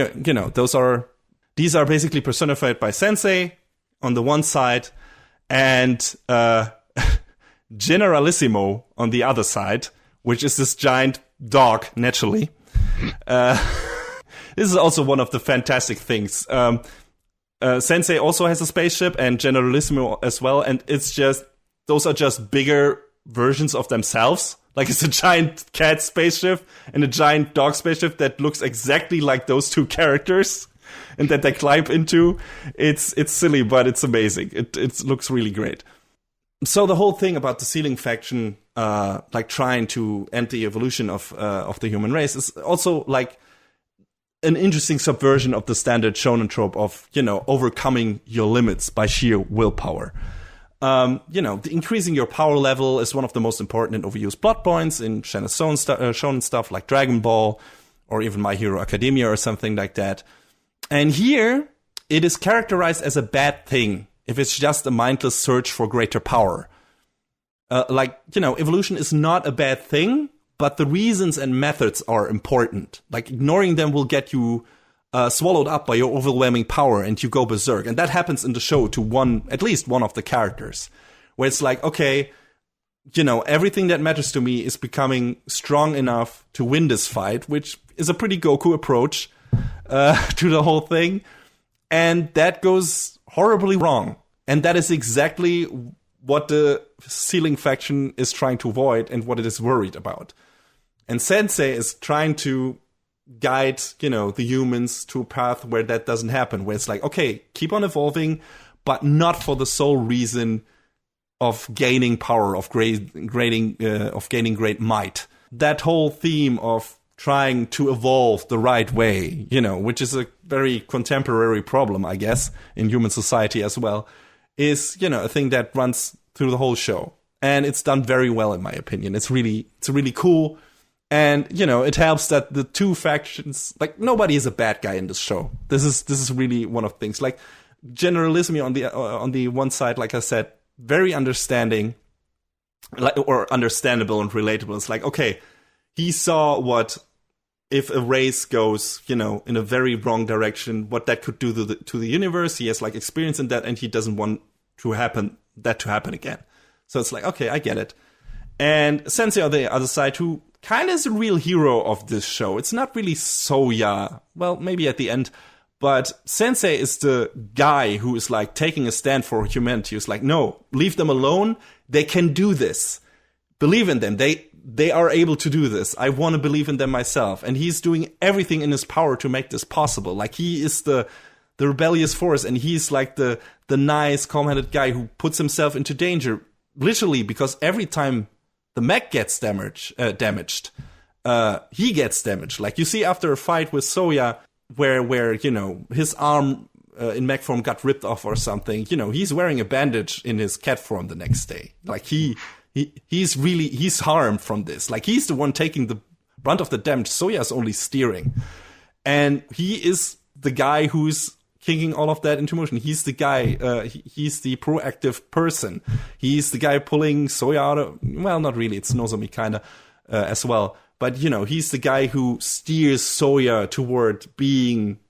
these are basically personified by Sensei on the one side and Generalissimo on the other side, which is this giant dog, naturally. This is also one of the fantastic things. Sensei also has a spaceship and Generalissimo as well, and those are just bigger versions of themselves. Like, it's a giant cat spaceship and a giant dog spaceship that looks exactly like those two characters and that they climb into. It's silly, but it's amazing. It looks really great. So the whole thing about the Sealing Faction, trying to end the evolution of the human race, is also like an interesting subversion of the standard shonen trope of, overcoming your limits by sheer willpower. Increasing your power level is one of the most important and overused plot points in shonen stuff like Dragon Ball or even My Hero Academia or something like that. And here, it is characterized as a bad thing if it's just a mindless search for greater power. Evolution is not a bad thing, but the reasons and methods are important. Like, ignoring them will get you swallowed up by your overwhelming power and you go berserk. And that happens in the show to at least one of the characters, where it's like, okay, everything that matters to me is becoming strong enough to win this fight, which is a pretty Goku approach to the whole thing. And that goes horribly wrong. And that is exactly what the Sealing Faction is trying to avoid and what it is worried about. And Sensei is trying to guide, the humans to a path where that doesn't happen, where it's like, okay, keep on evolving, but not for the sole reason of gaining power, of gaining great might. That whole theme of trying to evolve the right way, which is a very contemporary problem, I guess, in human society as well, is, a thing that runs through the whole show. And it's done very well, in my opinion. It's really cool. And, it helps that the two factions, like, nobody is a bad guy in this show. This is really one of the things. Like, Generalissimo on the one side, like I said, very understanding, or understandable and relatable. It's like, okay, he saw what, if a race goes, in a very wrong direction, what that could do to the universe. He has, like, experience in that, and he doesn't want that to happen again. So it's like, okay, I get it. And Sensei on the other side, who kind of is a real hero of this show. It's not really Soya, well, maybe at the end, but Sensei is the guy who is, like, taking a stand for humanity. Who's like, no, leave them alone. They can do this. Believe in them. They are able to do this. I want to believe in them myself. And he's doing everything in his power to make this possible. Like, he is the rebellious force, and he's like the nice, calm-headed guy who puts himself into danger, literally, because every time the mech gets damaged, he gets damaged. Like, you see after a fight with Soya, where his arm in mech form got ripped off or something, he's wearing a bandage in his cat form the next day. Like, he's harmed from this. Like, he's the one taking the brunt of the damage. Soya's only steering. And he is the guy who's kicking all of that into motion. He's the guy, he's the proactive person. He's the guy pulling Soya out of, well, not really, it's Nozomi kinda, as well. But, he's the guy who steers Soya toward being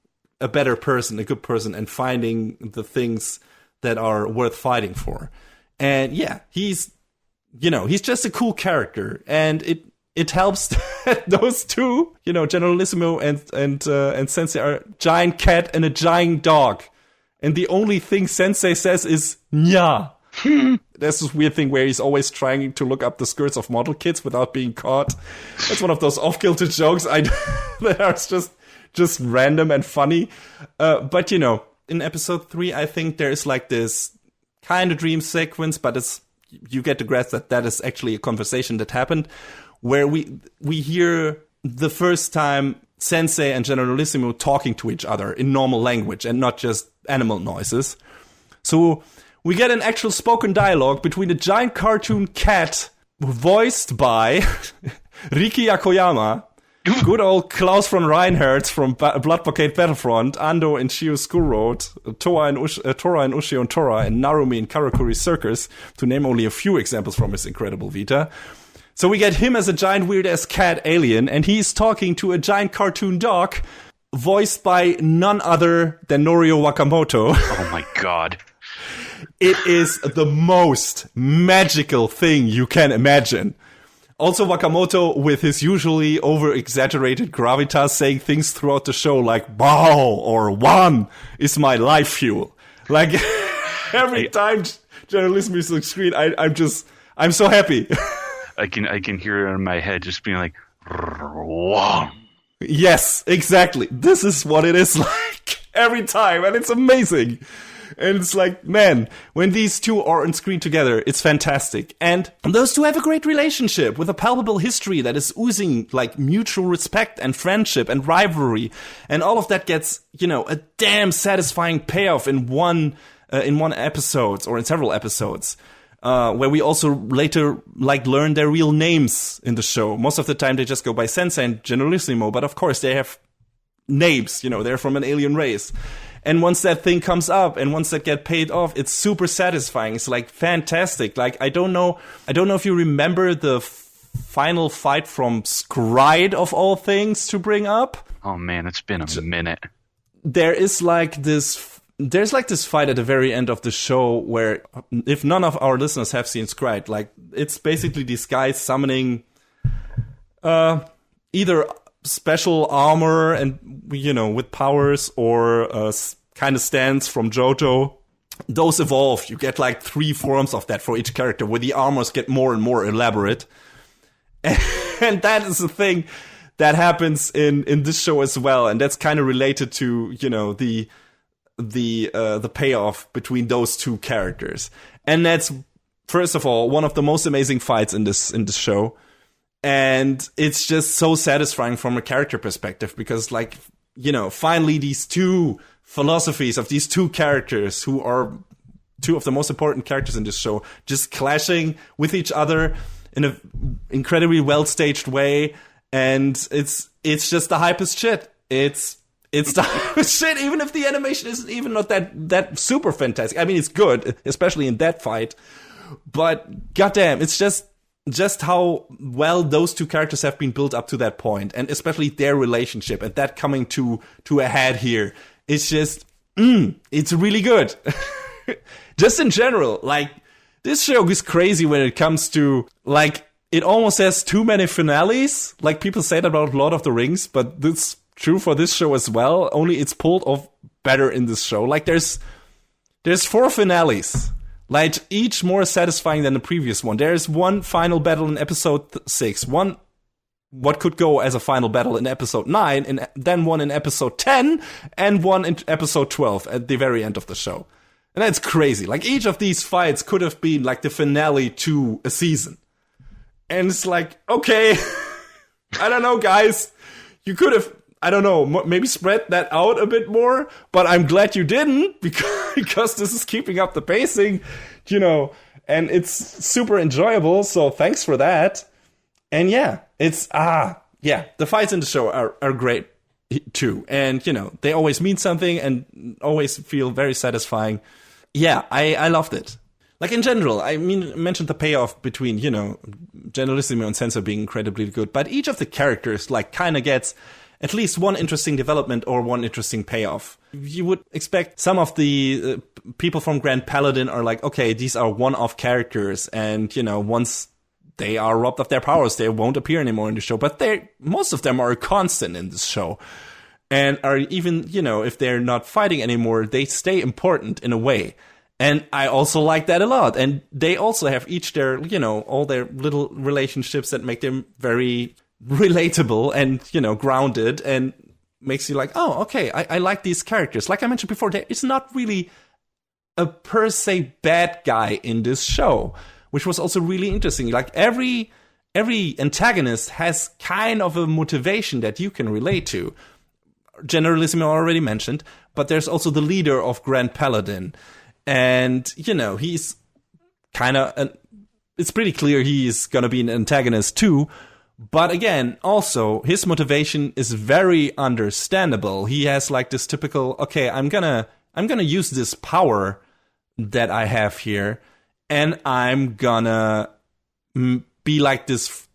a better person, a good person, and finding the things that are worth fighting for. And yeah, he's just a cool character, and it helps that those two, Generalissimo and Sensei are a giant cat and a giant dog. And the only thing Sensei says is, nya. There's this weird thing where he's always trying to look up the skirts of model kits without being caught. That's one of those off-kilter jokes that are just random and funny. But, in episode 3, I think there's like this kind of dream sequence, but you get to grasp that is actually a conversation that happened, where we hear the first time Sensei and Generalissimo talking to each other in normal language and not just animal noises. So we get an actual spoken dialogue between a giant cartoon cat voiced by Riki Yakoyama, good old Klaus von Reinhardt from Blood Blockade Battlefront, Ando in Shio School Road, Tora in Ushio and Tora, and Narumi in Karakuri Circus, to name only a few examples from his incredible Vita. So we get him as a giant weird-ass cat alien, and he's talking to a giant cartoon dog, voiced by none other than Norio Wakamoto. Oh my god. It is the most magical thing you can imagine. Also, Wakamoto, with his usually over-exaggerated gravitas, saying things throughout the show like, "Wow" or "One is my life fuel." Like, every time Generalissimo is on the screen, I'm so happy. I can hear it in my head just being like, "Wow." Yes, exactly. This is what it is like every time, and it's amazing. And it's like, man, when these two are on screen together, it's fantastic. And those two have a great relationship with a palpable history that is oozing like mutual respect and friendship and rivalry. And all of that gets, a damn satisfying payoff in one episode or in several episodes. Where we also later learn their real names in the show. Most of the time they just go by Sensei and Generalissimo, but of course they have names, they're from an alien race. And once that thing comes up and once that get paid off, it's super satisfying. It's like fantastic. Like, I don't know if you remember the final fight from Scryed of all things to bring up. Oh man, it's been a minute. There's like this fight at the very end of the show where, if none of our listeners have seen Scryed, like, it's basically these guys summoning either special armor and, with powers, or kind of stands from JoJo. Those evolve. You get like 3 forms of that for each character, where the armors get more and more elaborate. And that is the thing that happens in this show as well. And that's kind of related to, the payoff between those two characters. And that's, first of all, one of the most amazing fights in this show. And it's just so satisfying from a character perspective because, like, you know, finally these two philosophies of these two characters who are two of the most important characters in this show just clashing with each other in an incredibly well-staged way. And it's just the hypest shit. It's the hypest shit, even if the animation isn't even not that super fantastic. I mean, it's good, especially in that fight. But goddamn, it's just how well those two characters have been built up to that point, and especially their relationship and that coming to a head here. It's just, it's really good. Just in general, like, this show is crazy when it comes to, like, it almost has too many finales. Like, people say that about Lord of the Rings, but it's true for this show as well. Only it's pulled off better in this show. Like, there's 4 finales. Like, each more satisfying than the previous one. There's one final battle in episode 6, one what could go as a final battle in episode 9, and then one in episode 10, and one in episode 12 at the very end of the show. And that's crazy. Like, each of these fights could have been like the finale to a season. And it's like, okay, I don't know, guys. You could have, I don't know, maybe spread that out a bit more, but I'm glad you didn't, because this is keeping up the pacing, you know, and it's super enjoyable, so thanks for that. And yeah, it's, the fights in the show are great too. And, you know, they always mean something and always feel very satisfying. Yeah, I loved it. Like, in general, I mean, I mentioned the payoff between, you know, Generalissimo and Sensor being incredibly good, but each of the characters, like, kind of gets at least one interesting development or one interesting payoff. You would expect some of the people from Grand Paladin are like, okay, these are one-off characters, and, you know, once they are robbed of their powers, they won't appear anymore in the show, but most of them are a constant in this show. And are even, you know, if they're not fighting anymore, they stay important in a way. And I also like that a lot. And they also have each their, you know, all their little relationships that make them very relatable and, you know, grounded, and makes you like, oh, okay, I like these characters. Like I mentioned before, there is not really a per se bad guy in this show, which was also really interesting. Like, every antagonist has kind of a motivation that you can relate to. Generalissimo already mentioned, but there's also the leader of Grand Paladin. And, you know, he's kind of, it's pretty clear he's going to be an antagonist too. But again, also, his motivation is very understandable. He has like this typical, okay, I'm gonna use this power that I have here, and I'm gonna be like this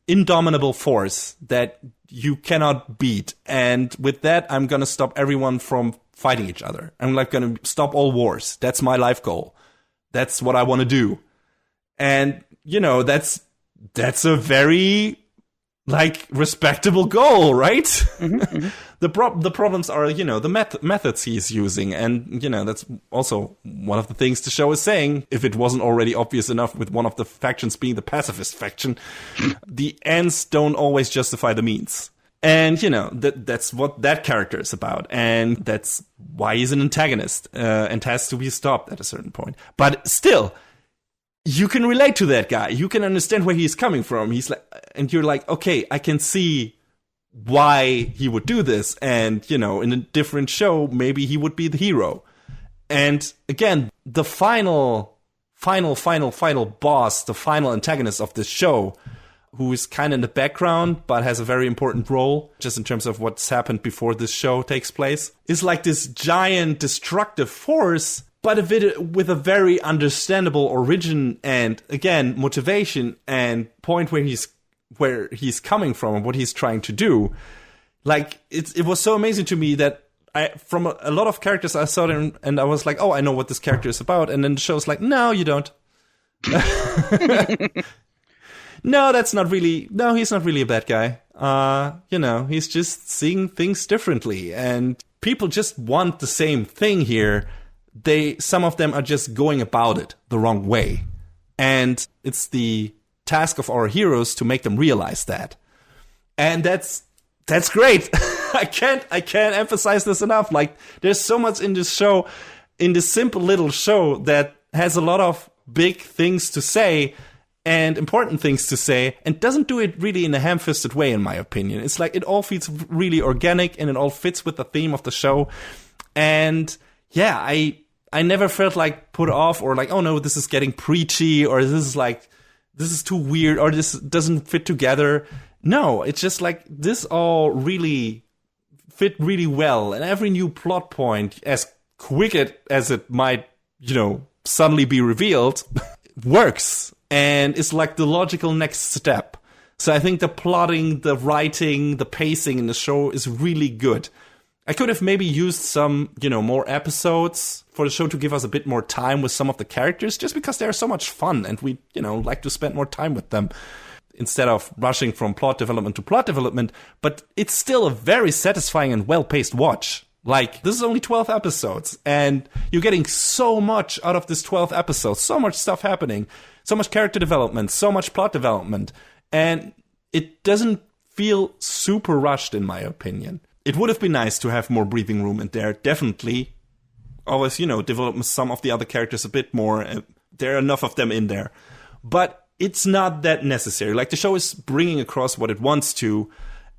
indomitable force that you cannot beat. And with that, I'm gonna stop everyone from fighting each other. I'm like gonna stop all wars. That's my life goal. That's what I want to do. And, you know, that's a very, like, respectable goal, right? Mm-hmm, mm-hmm. The problems are, you know, the methods he's using. And, you know, that's also one of the things the show is saying, if it wasn't already obvious enough with one of the factions being the pacifist faction. The ends don't always justify the means. And, you know, that's what that character is about. And that's why he's an antagonist, and has to be stopped at a certain point. But still, you can relate to that guy. You can understand where he's coming from. He's like, and you're like, okay, I can see why he would do this. And, you know, in a different show, maybe he would be the hero. And again, the final boss, the final antagonist of this show, who is kind of in the background, but has a very important role, just in terms of what's happened before this show takes place, is like this giant destructive force, but with a very understandable origin and, again, motivation and point where he's coming from and what he's trying to do. Like, it was so amazing to me that from a lot of characters I saw them, and I was like, oh, I know what this character is about. And then the show's like, no, you don't. No, he's not really a bad guy. You know, he's just seeing things differently. And people just want the same thing here. Some of them are just going about it the wrong way. And it's the task of our heroes to make them realize that. And that's great. I can't emphasize this enough. Like, there's so much in this show, in this simple little show, that has a lot of big things to say. and important things to say, and doesn't do it really in a ham-fisted way, in my opinion. It's like it all feels really organic, and it all fits with the theme of the show. And yeah, I never felt like put off or like, oh no, this is getting preachy, or this is too weird, or this doesn't fit together. No, it's just like this all really fit really well, and every new plot point, as quick as it might, suddenly be revealed, works, and it's like the logical next step. So I think the plotting, the writing, the pacing in the show is really good. I could have maybe used some, more episodes for the show to give us a bit more time with some of the characters, just because they're so much fun, and we, like to spend more time with them instead of rushing from plot development to plot development. But it's still a very satisfying and well-paced watch. Like, this is only 12 episodes, and you're getting so much out of this 12 episodes, so much stuff happening, so much character development, so much plot development, and it doesn't feel super rushed, in my opinion. It would have been nice to have more breathing room in there, definitely. Always, develop some of the other characters a bit more. There are enough of them in there. But it's not that necessary. Like, the show is bringing across what it wants to,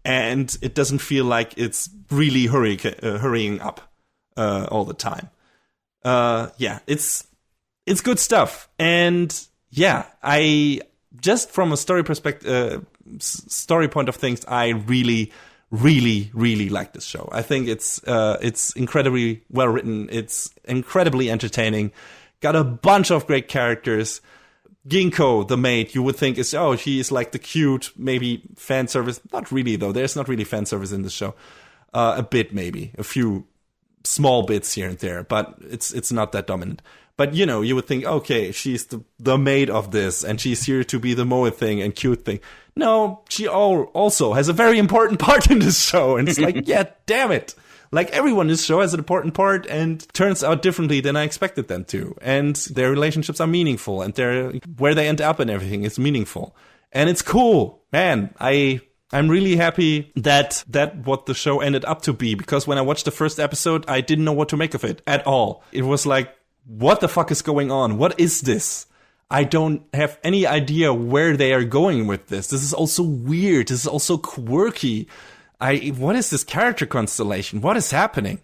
and it doesn't feel like it's really hurrying up all the time. It's good stuff. And yeah, I just from a story point of things, I really, really, really like this show. I think it's incredibly well written. It's incredibly entertaining. Got a bunch of great characters. Ginkgo, the maid, you would think she is like the cute, maybe fan service. Not really, though. There's not really fan service in the show. A bit, maybe. A few small bits here and there, but it's not that dominant. But, you would think, okay, she's the maid of this, and she's here to be the moe thing and cute thing. No, she also has a very important part in this show, and it's like, yeah, damn it. Like, everyone in this show has an important part and turns out differently than I expected them to. And their relationships are meaningful, and where they end up and everything is meaningful. And it's cool. Man, I'm really happy that what the show ended up to be, because when I watched the first episode, I didn't know what to make of it at all. It was like, what the fuck is going on? What is this? I don't have any idea where they are going with this. This is also weird. This is also quirky. What is this character constellation? What is happening?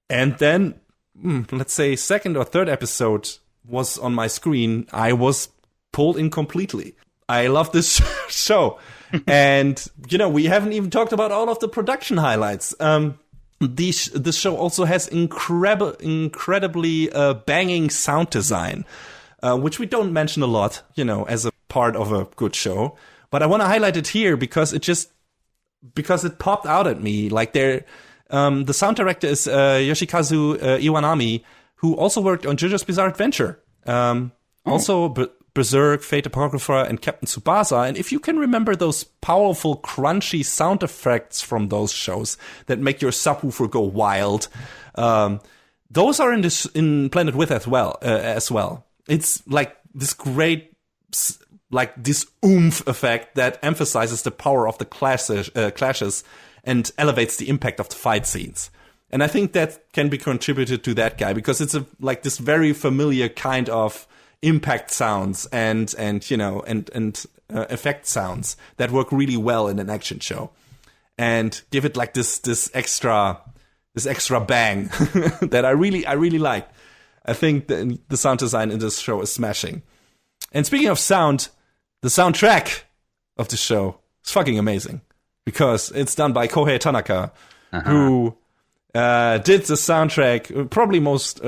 And then, let's say, second or third episode was on my screen. I was pulled in completely. I love this show. And, we haven't even talked about all of the production highlights. This show also has incredibly banging sound design, which we don't mention a lot, as a part of a good show. But I want to highlight it here because it popped out at me. Like, the sound director is Yoshikazu Iwanami, who also worked on JoJo's Bizarre Adventure. Also Berserk, Fate Apocrypha, and Captain Tsubasa. And if you can remember those powerful, crunchy sound effects from those shows that make your subwoofer go wild, those are in Planet With as well. It's like this great, like this oomph effect that emphasizes the power of the clashes and elevates the impact of the fight scenes. And I think that can be contributed to that guy, because it's like this very familiar kind of impact sounds and effect sounds that work really well in an action show, and give it like this extra bang that I really like. I think the sound design in this show is smashing. And speaking of sound, the soundtrack of the show is fucking amazing, because it's done by Kohei Tanaka, who did the soundtrack, probably most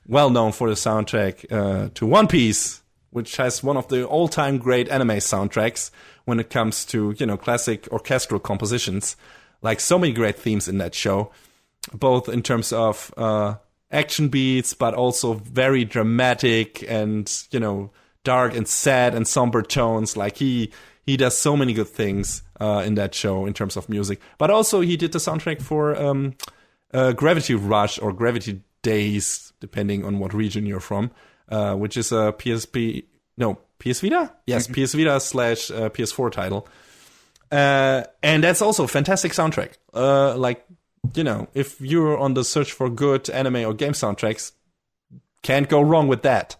well known for the soundtrack to One Piece, which has one of the all-time great anime soundtracks when it comes to, classic orchestral compositions. Like, so many great themes in that show, both in terms of action beats, but also very dramatic and, dark and sad and somber tones. Like, he does so many good things in that show in terms of music. But also he did the soundtrack for Gravity Rush or Gravity Days, depending on what region you're from, which is a PS Vita? Yes, PS Vita / PS4 title. And that's also a fantastic soundtrack. If you're on the search for good anime or game soundtracks, can't go wrong with that.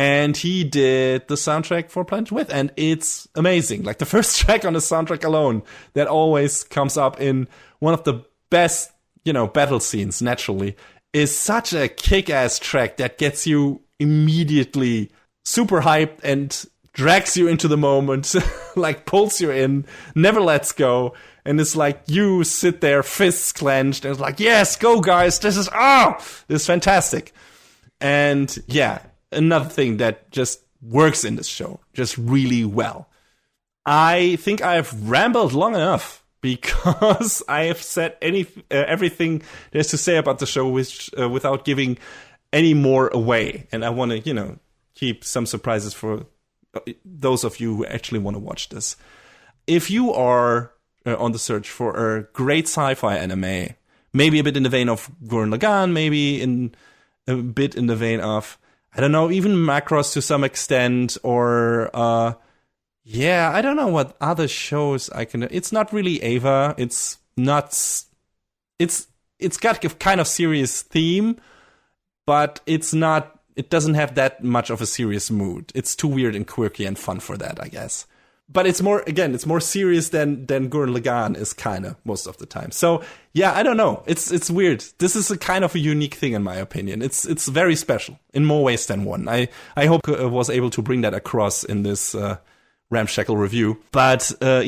And he did the soundtrack for Planet With, and it's amazing. Like the first track on the soundtrack alone, that always comes up in one of the best, battle scenes, naturally, is such a kick-ass track that gets you immediately super hyped and drags you into the moment, like pulls you in, never lets go. And it's like you sit there, fists clenched, and it's like, yes, go guys, this is fantastic. And yeah, another thing that just works in this show just really well. I think I've rambled long enough because I have said everything there's to say about the show without giving any more away. And I want to, keep some surprises for those of you who actually want to watch this. If you are on the search for a great sci-fi anime, maybe a bit in the vein of Gurren Lagann, maybe a bit in the vein of, I don't know, even Macross to some extent, or I don't know what other shows I can. It's not really Ava. It's not. It's got a kind of serious theme, but it's not. It doesn't have that much of a serious mood. It's too weird and quirky and fun for that, I guess. But it's more serious than Gurren Lagann is kind of most of the time. So yeah, I don't know. It's weird. This is a kind of a unique thing in my opinion. It's very special in more ways than one. I hope I was able to bring that across in this ramshackle review. But all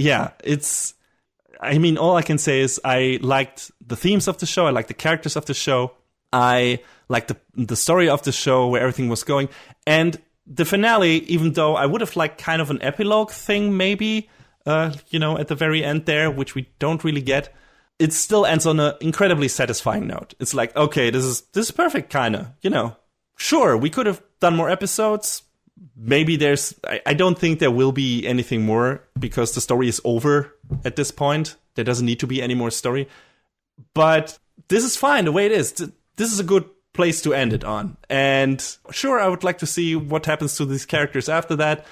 I can say is I liked the themes of the show. I liked the characters of the show. I liked the story of the show, where everything was going. And the finale, even though I would have liked kind of an epilogue thing, maybe, at the very end there, which we don't really get, it still ends on an incredibly satisfying note. It's like, okay, this is perfect, kind of, Sure, we could have done more episodes. Maybe I don't think there will be anything more because the story is over at this point. There doesn't need to be any more story. But this is fine the way it is. This is a good place to end it on. And sure, I would like to see what happens to these characters after that.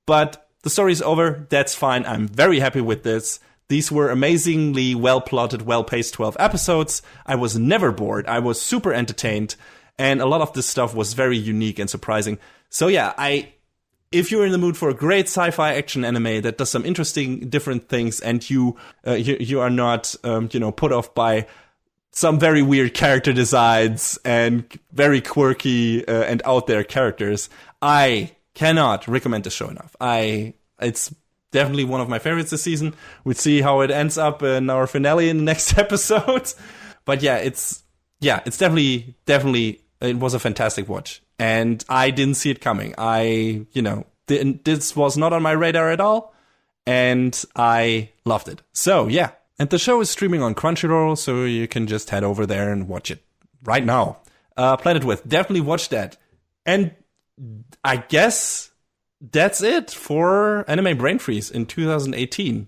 But the story is over. That's fine. I'm very happy with this. These were amazingly well-plotted, well-paced 12 episodes. I was never bored. I was super entertained. And a lot of this stuff was very unique and surprising. So yeah, if you're in the mood for a great sci-fi action anime that does some interesting, different things, and you are not, put off by some very weird character designs and very quirky and out there characters, I cannot recommend the show enough. It's definitely one of my favorites this season. We'll see how it ends up in our finale in the next episode. But yeah, it's definitely, it was a fantastic watch. And I didn't see it coming. This was not on my radar at all. And I loved it. So yeah. And the show is streaming on Crunchyroll, so you can just head over there and watch it right now. Planet With, definitely watch that. And I guess that's it for Anime Brain Freeze in 2018.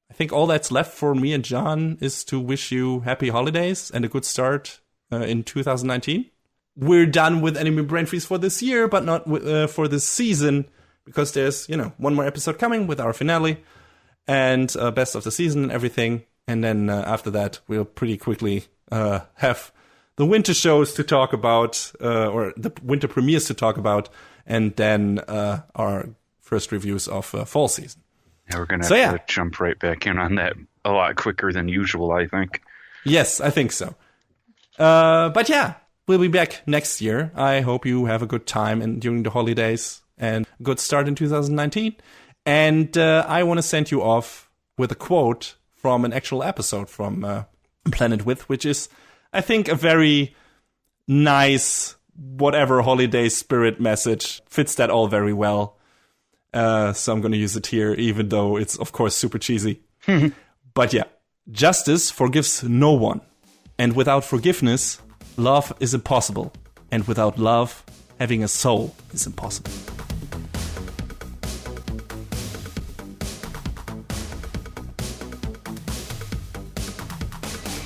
I think all that's left for me and John is to wish you happy holidays and a good start in 2019. We're done with Anime Brain Freeze for this year, but not for this season, because there's, one more episode coming with our finale. And best of the season and everything. And then after that, we'll pretty quickly have the winter shows to talk about, or the winter premieres to talk about, and then our first reviews of fall season. Yeah, we're going to have to jump right back in on that a lot quicker than usual, I think. Yes, I think so. But yeah, we'll be back next year. I hope you have a good time during the holidays and a good start in 2019. And I want to send you off with a quote from an actual episode from Planet With, which is, I think, a very nice, whatever holiday spirit message. Fits that all very well. So I'm going to use it here, even though it's, of course, super cheesy. But yeah, justice forgives no one. And without forgiveness, love is impossible. And without love, having a soul is impossible.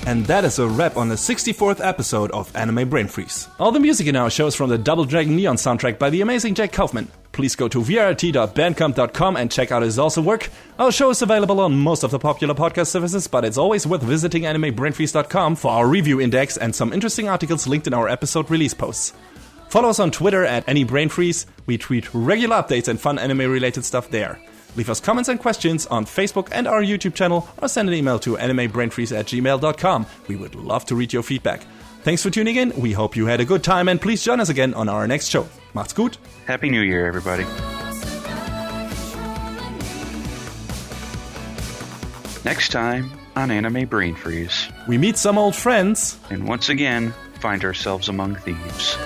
And that is a wrap on the 64th episode of Anime Brain Freeze. All the music in our show is from the Double Dragon Neon soundtrack by the amazing Jack Kaufman. Please go to vrt.bandcamp.com and check out his awesome work. Our show is available on most of the popular podcast services, but it's always worth visiting animebrainfreeze.com for our review index and some interesting articles linked in our episode release posts. Follow us on Twitter at AnyBrainFreeze. We tweet regular updates and fun anime-related stuff there. Leave us comments and questions on Facebook and our YouTube channel, or send an email to animebrainfreeze@gmail.com. We would love to read your feedback. Thanks for tuning in. We hope you had a good time, and please join us again on our next show. Macht's gut. Happy New Year, everybody. Next time on Anime Brain Freeze, we meet some old friends and once again find ourselves among thieves.